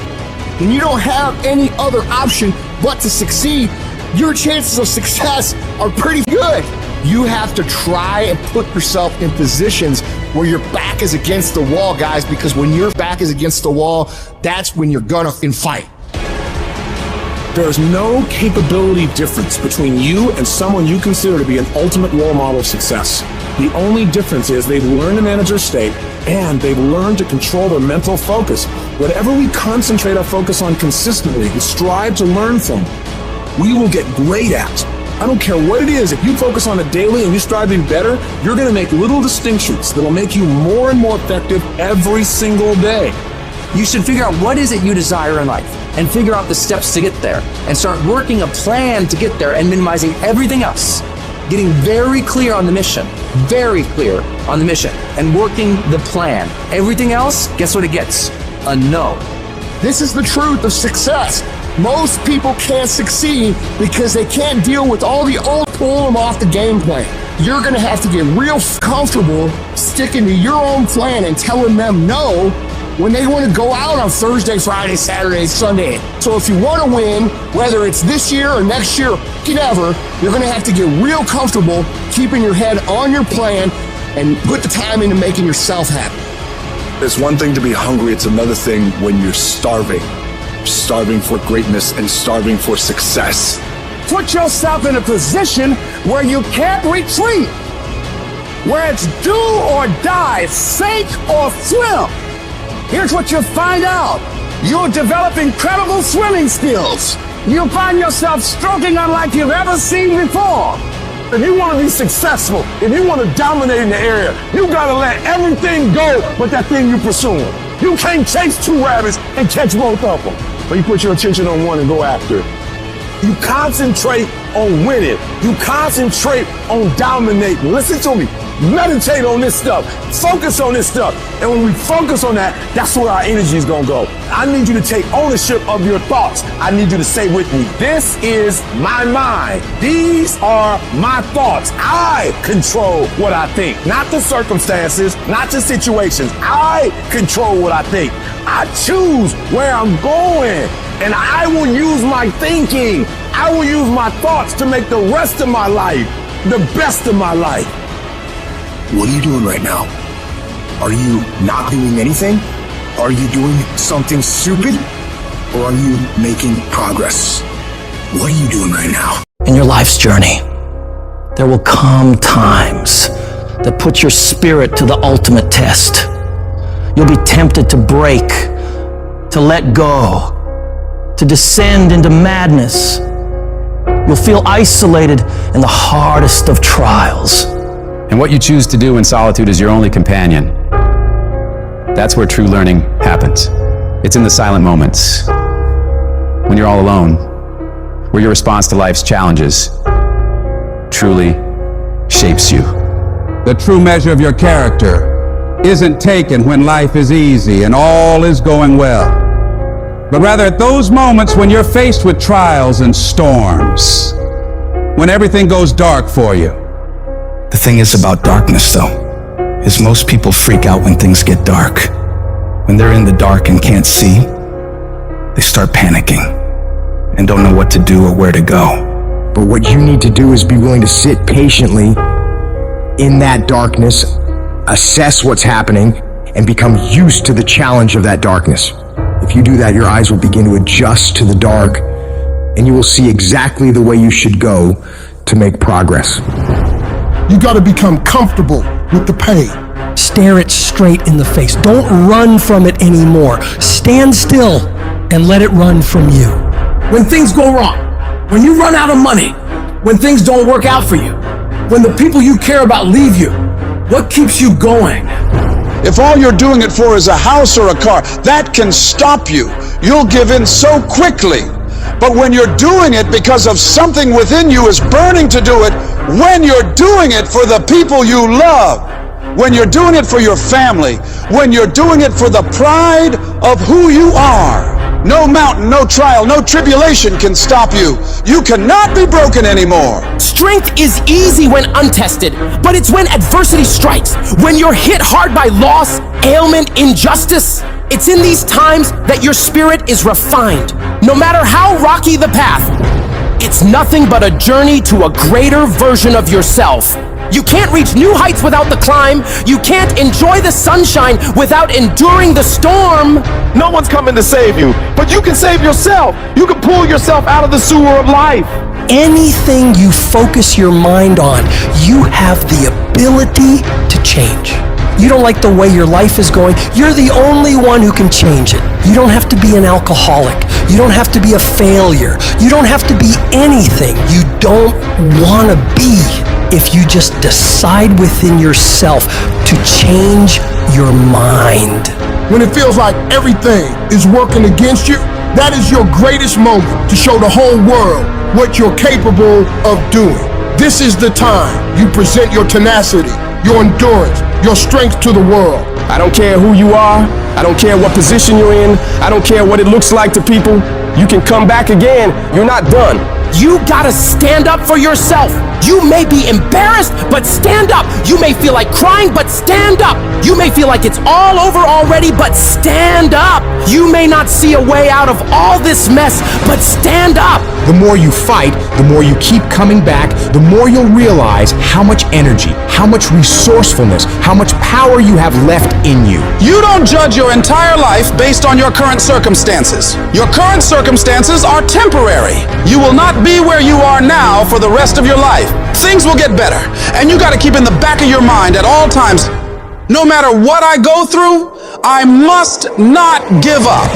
When you don't have any other option but to succeed, your chances of success are pretty good. You have to try and put yourself in positions where your back is against the wall, guys, because when your back is against the wall, that's when you're gonna fight. There's no capability difference between you and someone you consider to be an ultimate role model of success. The only difference is they've learned to manage their state and they've learned to control their mental focus. Whatever we concentrate our focus on consistently and strive to learn from, we will get great at. I don't care what it is, if you focus on it daily and you strive to be better, you're gonna make little distinctions that'll make you more and more effective every single day. You should figure out what is it you desire in life and figure out the steps to get there and start working a plan to get there and minimizing everything else. Getting very clear on the mission, and working the plan. Everything else, guess what it gets? A no. This is the truth of success. Most people can't succeed because they can't deal with all the old pull them off the game plan. You're gonna have to get real comfortable sticking to your own plan and telling them no when they want to go out on Thursday, Friday, Saturday, Sunday. So if you want to win, whether it's this year or next year, whatever, you're going to have to get real comfortable keeping your head on your plan and put the time into making yourself happy. It's one thing to be hungry, it's another thing when you're starving. Starving for greatness and starving for success. Put yourself in a position where you can't retreat, where it's do or die, sink or swim. Here's what you'll find out. You'll develop incredible swimming skills. You'll find yourself stroking unlike you've ever seen before. If you want to be successful, if you want to dominate in the area, you got to let everything go but that thing you're pursuing. You can't chase two rabbits and catch both of them. But you put your attention on one and go after it. You concentrate on winning. You concentrate on dominating. Listen to me. Meditate on this stuff. Focus on this stuff. And when we focus on that, that's where our energy is going to go. I need you to take ownership of your thoughts. I need you to say with me, this is my mind. These are my thoughts. I control what I think. Not the circumstances, not the situations. I control what I think. I choose where I'm going. And I will use my thinking. I will use my thoughts to make the rest of my life the best of my life. What are you doing right now? Are you not doing anything? Are you doing something stupid? Or are you making progress? What are you doing right now? In your life's journey, there will come times that put your spirit to the ultimate test. You'll be tempted to break, to let go, to descend into madness. You'll feel isolated in the hardest of trials. And what you choose to do in solitude is your only companion. That's where true learning happens. It's in the silent moments, when you're all alone, where your response to life's challenges truly shapes you. The true measure of your character isn't taken when life is easy and all is going well, but rather at those moments when you're faced with trials and storms, when everything goes dark for you. The thing is about darkness, though, is most people freak out when things get dark. When they're in the dark and can't see, they start panicking and don't know what to do or where to go. But what you need to do is be willing to sit patiently in that darkness, assess what's happening, and become used to the challenge of that darkness. If you do that, your eyes will begin to adjust to the dark, and you will see exactly the way you should go to make progress. You got to become comfortable with the pain. Stare it straight in the face. Don't run from it anymore. Stand still and let it run from you. When things go wrong, when you run out of money, when things don't work out for you, when the people you care about leave you, what keeps you going? If all you're doing it for is a house or a car, that can stop you. You'll give in so quickly. But when you're doing it because of something within you is burning to do it, when you're doing it for the people you love, when you're doing it for your family, when you're doing it for the pride of who you are, no mountain, no trial, no tribulation can stop you. You cannot be broken anymore. Strength is easy when untested, but it's when adversity strikes, when you're hit hard by loss, ailment, injustice. It's in these times that your spirit is refined. No matter how rocky the path, it's nothing but a journey to a greater version of yourself. You can't reach new heights without the climb. You can't enjoy the sunshine without enduring the storm. No one's coming to save you, but you can save yourself. You can pull yourself out of the sewer of life. Anything you focus your mind on, you have the ability to change. You don't like the way your life is going, you're the only one who can change it. You don't have to be an alcoholic. You don't have to be a failure. You don't have to be anything you don't want to be. If you just decide within yourself to change your mind. When it feels like everything is working against you, that is your greatest moment to show the whole world what you're capable of doing. This is the time you present your tenacity, your endurance, your strength to the world. I don't care who you are. I don't care what position you're in. I don't care what it looks like to people. You can come back again. You're not done. You gotta stand up for yourself. You may be embarrassed, but stand up. You may feel like crying, but stand up. You may feel like it's all over already, but stand up. You may not see a way out of all this mess, but stand up. The more you fight, the more you keep coming back, the more you'll realize how much energy, how much resourcefulness, how much power you have left in you. You don't judge your entire life based on your current circumstances. Your current circumstances are temporary. You will not be where you are now for the rest of your life. Things will get better, and you got to keep in the back of your mind at all times, no matter what I go through, I must not give up.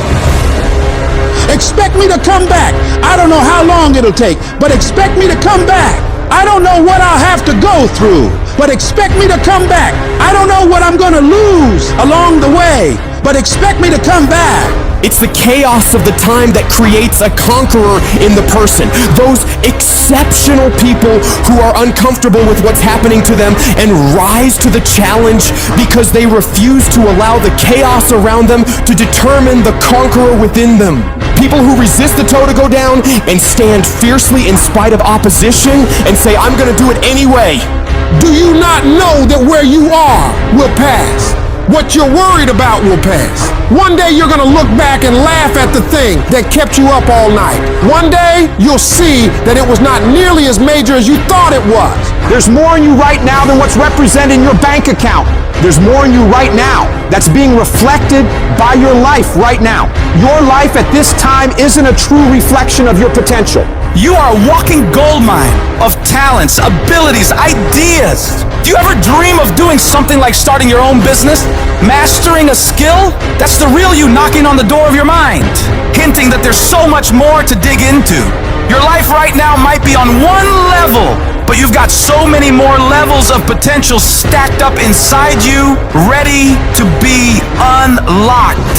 Expect me to come back. I don't know how long it'll take, but expect me to come back. I don't know what I'll have to go through, but expect me to come back. I don't know what I'm gonna lose along the way, but expect me to come back. It's the chaos of the time that creates a conqueror in the person. Those exceptional people who are uncomfortable with what's happening to them and rise to the challenge because they refuse to allow the chaos around them to determine the conqueror within them. People who resist the toe to go down and stand fiercely in spite of opposition and say, I'm gonna do it anyway. Do you not know that where you are will pass? What you're worried about will pass. One day you're gonna look back and laugh at the thing that kept you up all night. One day you'll see that it was not nearly as major as you thought it was. There's more in you right now than what's represented in your bank account. There's more in you right now that's being reflected by your life right now. Your life at this time isn't a true reflection of your potential. You are a walking goldmine of talents, abilities, ideas. Do you ever dream of doing something like starting your own business? Mastering a skill? That's the real you knocking on the door of your mind, hinting that there's so much more to dig into. Your life right now might be on one level, but you've got so many more levels of potential stacked up inside you, ready to be unlocked.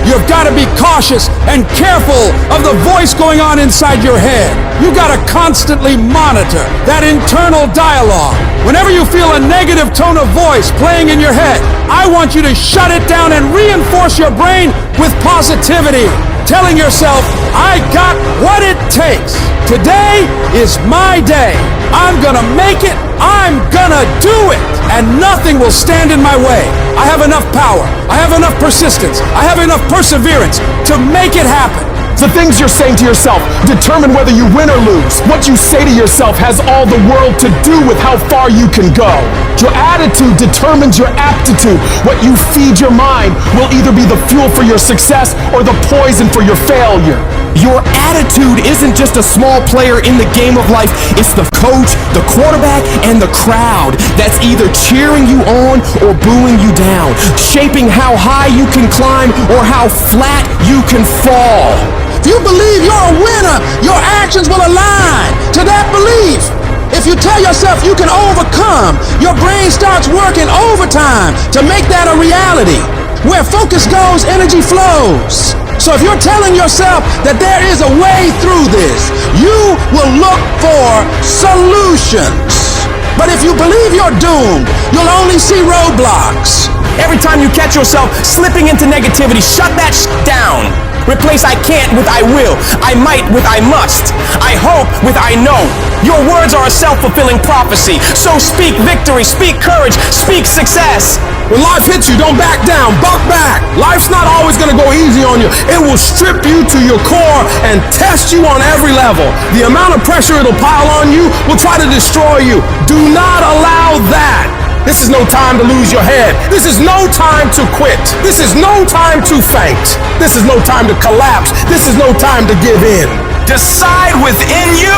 You've got to be cautious and careful of the voice going on inside your head. You got to constantly monitor that internal dialogue. Whenever you feel a negative tone of voice playing in your head, I want you to shut it down and reinforce your brain with positivity, telling yourself, I got what it takes. Today is my day. I'm gonna make it. I'm gonna do it. And nothing will stand in my way. I have enough power. I have enough persistence. I have enough perseverance to make it happen. The things you're saying to yourself determine whether you win or lose. What you say to yourself has all the world to do with how far you can go. Your attitude determines your aptitude. What you feed your mind will either be the fuel for your success or the poison for your failure. Your attitude isn't just a small player in the game of life. It's the coach, the quarterback, and the crowd that's either cheering you on or booing you down, shaping how high you can climb or how flat you can fall. If you believe you're a winner, your actions will align to that belief. If you tell yourself you can overcome, your brain starts working overtime to make that a reality. Where focus goes, energy flows. So if you're telling yourself that there is a way through this, you will look for solutions. But if you believe you're doomed, you'll only see roadblocks. Every time you catch yourself slipping into negativity, shut that down. Replace I can't with I will, I might with I must, I hope with I know. Your words are a self-fulfilling prophecy. So speak victory, speak courage, speak success. When life hits you, don't back down, buck back. Life's not always gonna go easy on you. It will strip you to your core and test you on every level. The amount of pressure it'll pile on you will try to destroy you. Do not allow that. This is no time to lose your head. This is no time to quit. This is no time to faint. This is no time to collapse. This is no time to give in. Decide within you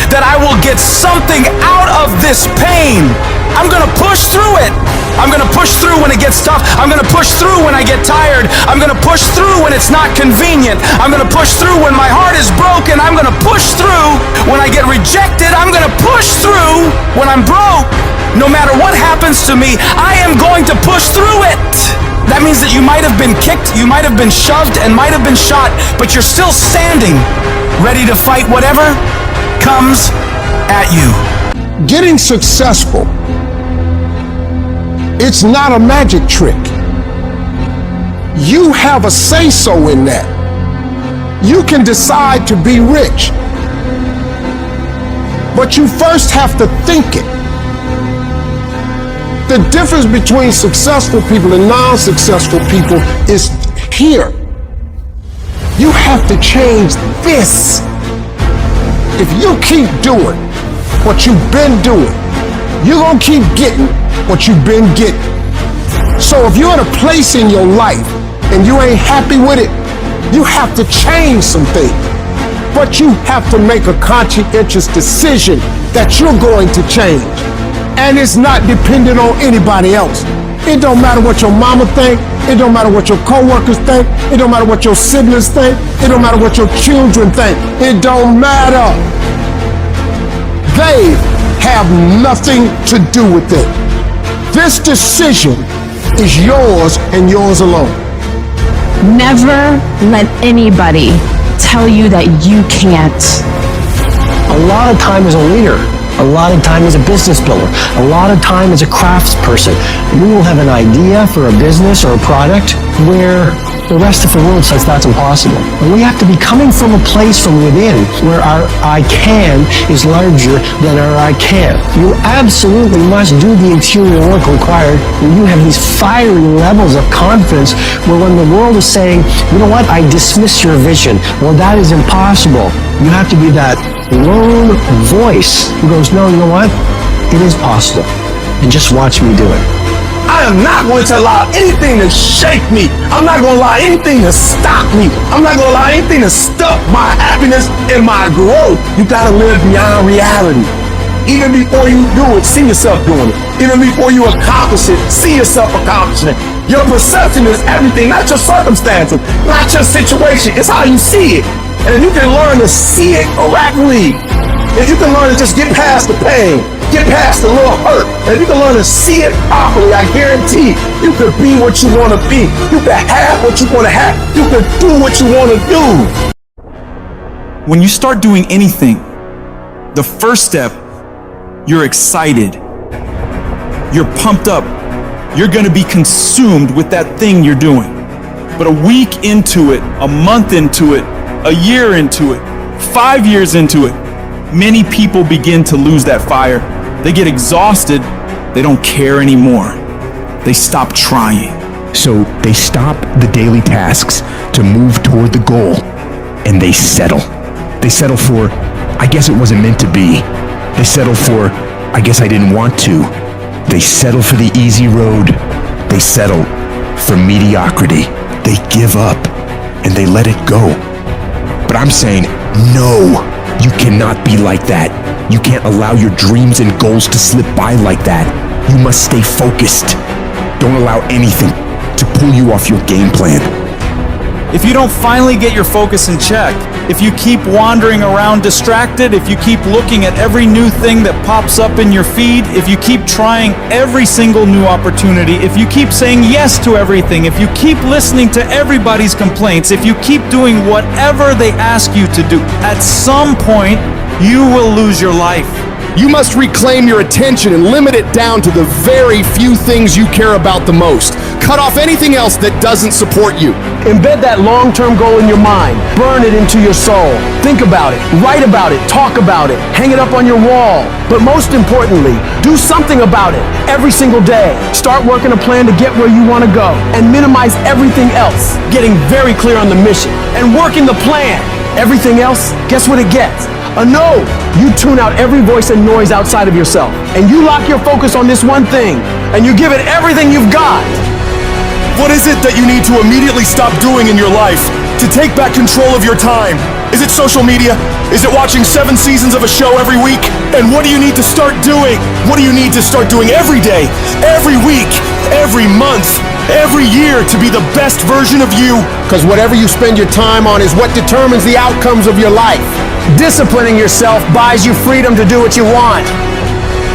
that I will get something out of this pain. I'm gonna push through it. I'm gonna push through when it gets tough. I'm gonna push through when I get tired. I'm gonna push through when it's not convenient. I'm gonna push through when my heart is broken. I'm gonna push through when I get rejected. I'm gonna push through when I'm broke. No matter what happens to me, I am going to push through it. That means that you might have been kicked, you might have been shoved, and might have been shot, but you're still standing, ready to fight whatever comes at you. Getting successful, it's not a magic trick. You have a say-so in that. You can decide to be rich, but you first have to think it. The difference between successful people and non-successful people is here. You have to change this. If you keep doing what you've been doing, you're gonna keep getting what you've been getting. So if you're in a place in your life and you ain't happy with it, you have to change some things. But you have to make a conscientious decision that you're going to change. And it's not dependent on anybody else. It don't matter what your mama think. It don't matter what your coworkers think. It don't matter what your siblings think. It don't matter what your children think. It don't matter. They have nothing to do with it. This decision is yours and yours alone. Never let anybody tell you that you can't. A lot of time as a leader, a lot of time as a business builder, a lot of time as a craftsperson, we will have an idea for a business or a product where the rest of the world says that's impossible. And we have to be coming from a place from within where our I can is larger than our I can't. You absolutely must do the interior work required where you have these fiery levels of confidence where when the world is saying, you know what, I dismiss your vision. Well, that is impossible. You have to be that lone voice who goes, no, you know what? It is possible. And just watch me do it. I am not going to allow anything to shake me. I'm not going to allow anything to stop me. I'm not going to allow anything to stop my happiness and my growth. You got to live beyond reality. Even before you do it, see yourself doing it. Even before you accomplish it, see yourself accomplishing it. Your perception is everything, not your circumstances, not your situation. It's how you see it. And if you can learn to see it correctly, if you can learn to just get past the pain, get past the little hurt, and if you can learn to see it properly, I guarantee you can be what you want to be. You can have what you want to have. You can do what you want to do. When you start doing anything, the first step, you're excited. You're pumped up. You're going to be consumed with that thing you're doing. But a week into it, a month into it, a year into it, 5 years into it, many people begin to lose that fire. They get exhausted. They don't care anymore. They stop trying. So they stop the daily tasks to move toward the goal, and they settle. They settle for, I guess it wasn't meant to be. They settle for, I guess I didn't want to. They settle for the easy road. They settle for mediocrity. They give up, and they let it go. But I'm saying, no, you cannot be like that. You can't allow your dreams and goals to slip by like that. You must stay focused. Don't allow anything to pull you off your game plan. if you don't finally get your focus in check, if you keep wandering around distracted, if you keep looking at every new thing that pops up in your feed, if you keep trying every single new opportunity, if you keep saying yes to everything, if you keep listening to everybody's complaints, if you keep doing whatever they ask you to do, at some point, you will lose your life. You must reclaim your attention and limit it down to the very few things you care about the most. Cut off anything else that doesn't support you. Embed that long-term goal in your mind. Burn it into your soul. Think about it. Write about it. Talk about it. Hang it up on your wall. But most importantly, do something about it every single day. Start working a plan to get where you want to go and minimize everything else. Getting very clear on the mission and working the plan. Everything else, guess what it gets? A no. You tune out every voice and noise outside of yourself, and you lock your focus on this one thing, and you give it everything you've got. What is it that you need to immediately stop doing in your life to take back control of your time? Is it social media? Is it watching 7 seasons of a show every week? And what do you need to start doing? What do you need to start doing every day, every week, every month, every year to be the best version of you? Because whatever you spend your time on is what determines the outcomes of your life. Disciplining yourself buys you freedom to do what you want.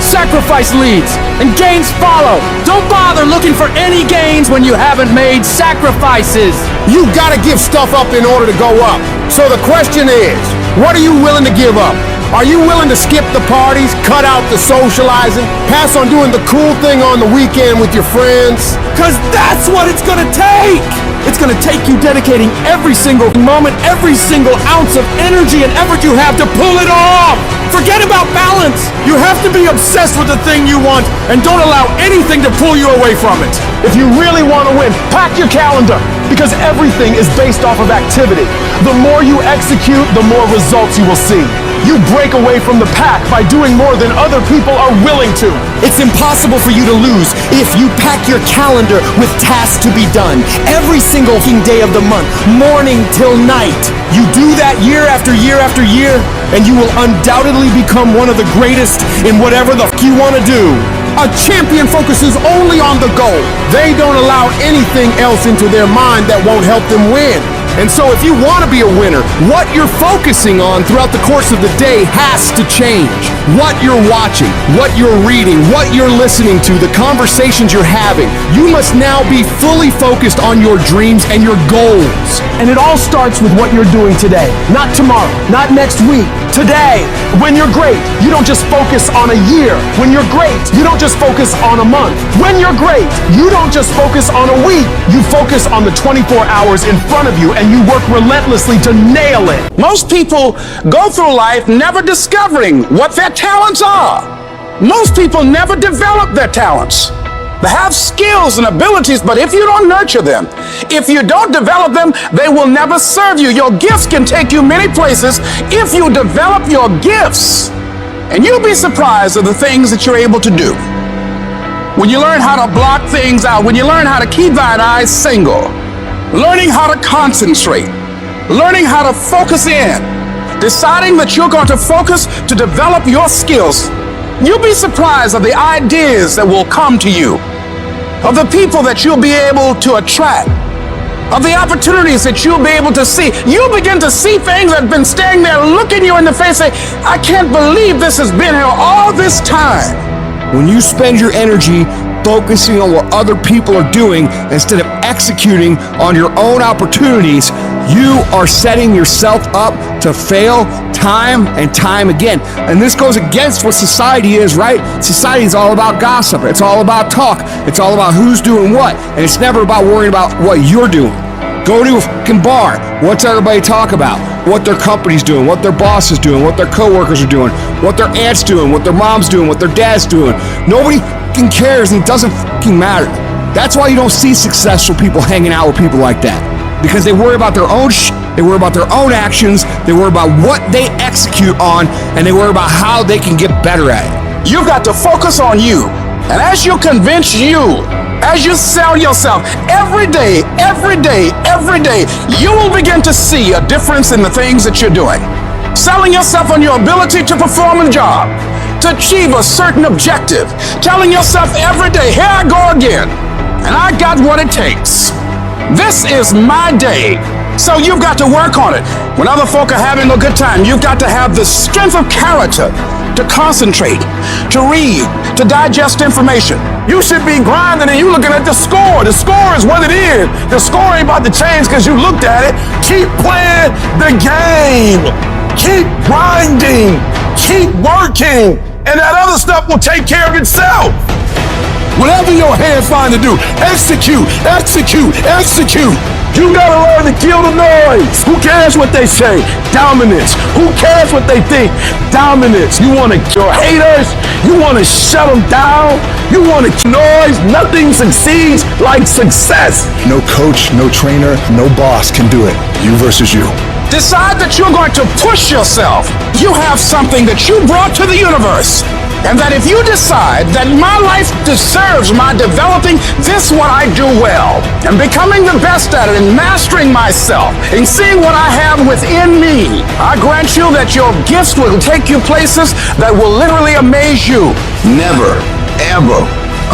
Sacrifice leads and gains follow. Don't bother looking for any gains when you haven't made sacrifices. You gotta give stuff up in order to go up. So the question is, what are you willing to give up? Are you willing to skip the parties, cut out the socializing, pass on doing the cool thing on the weekend with your friends? Cause that's what it's gonna take! It's gonna take you dedicating every single moment, every single ounce of energy and effort you have to pull it off! Forget about balance! You have to be obsessed with the thing you want and don't allow anything to pull you away from it. If you really want to win, pack your calendar, because everything is based off of activity. The more you execute, the more results you will see. You break away from the pack by doing more than other people are willing to. It's impossible for you to lose if you pack your calendar with tasks to be done every single day of the month, morning till night. You do that year after year after year, and you will undoubtedly become one of the greatest in whatever the you want to do. A champion focuses only on the goal. They don't allow anything else into their mind that won't help them win. And so if you want to be a winner, what you're focusing on throughout the course of the day has to change. What you're watching, what you're reading, what you're listening to, the conversations you're having. You must now be fully focused on your dreams and your goals. And it all starts with what you're doing today. Not tomorrow, not next week. Today. When you're great, you don't just focus on a year. When you're great, you don't just focus on a month. When you're great, you don't just focus on a week. You focus on the 24 hours in front of you, and you work relentlessly to nail it. Most people go through life never discovering what their talents are. Most people never develop their talents. They have skills and abilities, but if you don't nurture them, if you don't develop them, they will never serve you. Your gifts can take you many places if you develop your gifts. And you'll be surprised at the things that you're able to do. When you learn how to block things out, when you learn how to keep thine eyes single, learning how to concentrate, learning how to focus in, deciding that you're going to focus to develop your skills, you'll be surprised at the ideas that will come to you, of the people that you'll be able to attract, of the opportunities that you'll be able to see. You'll begin to see things that have been standing there looking you in the face and say, I can't believe this has been here all this time. When you spend your energy focusing on what other people are doing instead of executing on your own opportunities, you are setting yourself up to fail time and time again. And this goes against what society is, right? Society is all about gossip. It's all about talk. It's all about who's doing what. And it's never about worrying about what you're doing. Go to a fucking bar. What's everybody talk about? What their company's doing, what their boss is doing, what their coworkers are doing, what their aunt's doing, what their mom's doing, what their dad's doing. Nobody fucking cares, and it doesn't fucking matter. That's why you don't see successful people hanging out with people like that. Because they worry about their own shit, they worry about their own actions, they worry about what they execute on, and they worry about how they can get better at it. You've got to focus on you. And as you convince you, as you sell yourself every day, you will begin to see a difference in the things that you're doing. Selling yourself on your ability to perform a job, to achieve a certain objective. Telling yourself every day, here I go again, and I got what it takes. This is my day So you've got to work on it. When other folk are having a good time, you've got to have the strength of character to concentrate, to read, to digest information. You should be grinding and you looking at the score. The score is what it is. The score ain't about to change because you looked at it. Keep playing the game. Keep grinding. Keep working. And that other stuff will take care of itself. Whatever your hand find to do, execute, execute, execute. You gotta learn to kill the noise. Who cares what they say? Dominance. Who cares what they think? Dominance. You wanna kill haters? You wanna shut them down? You wanna kill noise? Nothing succeeds like success. No coach, no trainer, no boss can do it. You versus you. Decide that you're going to push yourself. You have something that you brought to the universe. And that if you decide that my life deserves my developing this what I do well, and becoming the best at it, and mastering myself, and seeing what I have within me, I grant you that your gifts will take you places that will literally amaze you. Never, ever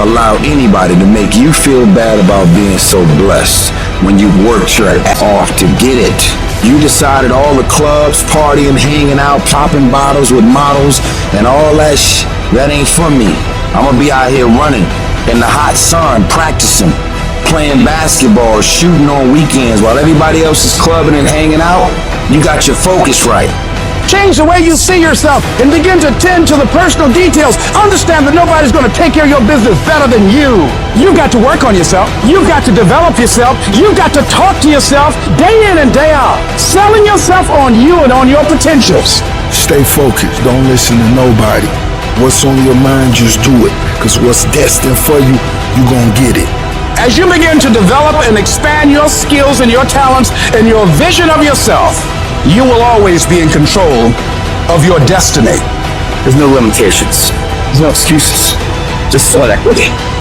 allow anybody to make you feel bad about being so blessed when you worked your ass off to get it. You decided all the clubs, partying, hanging out, popping bottles with models, and all that that ain't for me. I'm gonna be out here running in the hot sun, practicing, playing basketball, shooting on weekends while everybody else is clubbing and hanging out. You got your focus right. Change the way you see yourself and begin to tend to the personal details. Understand that nobody's going to take care of your business better than you. You've got to work on yourself. You've got to develop yourself. You've got to talk to yourself day in and day out, selling yourself on you and on your potentials. Stay focused. Don't listen to nobody. What's on your mind, just do it. Because what's destined for you, you're going to get it. As you begin to develop and expand your skills and your talents and your vision of yourself, you will always be in control of your destiny. There's no limitations. There's no excuses. Just sweat equity.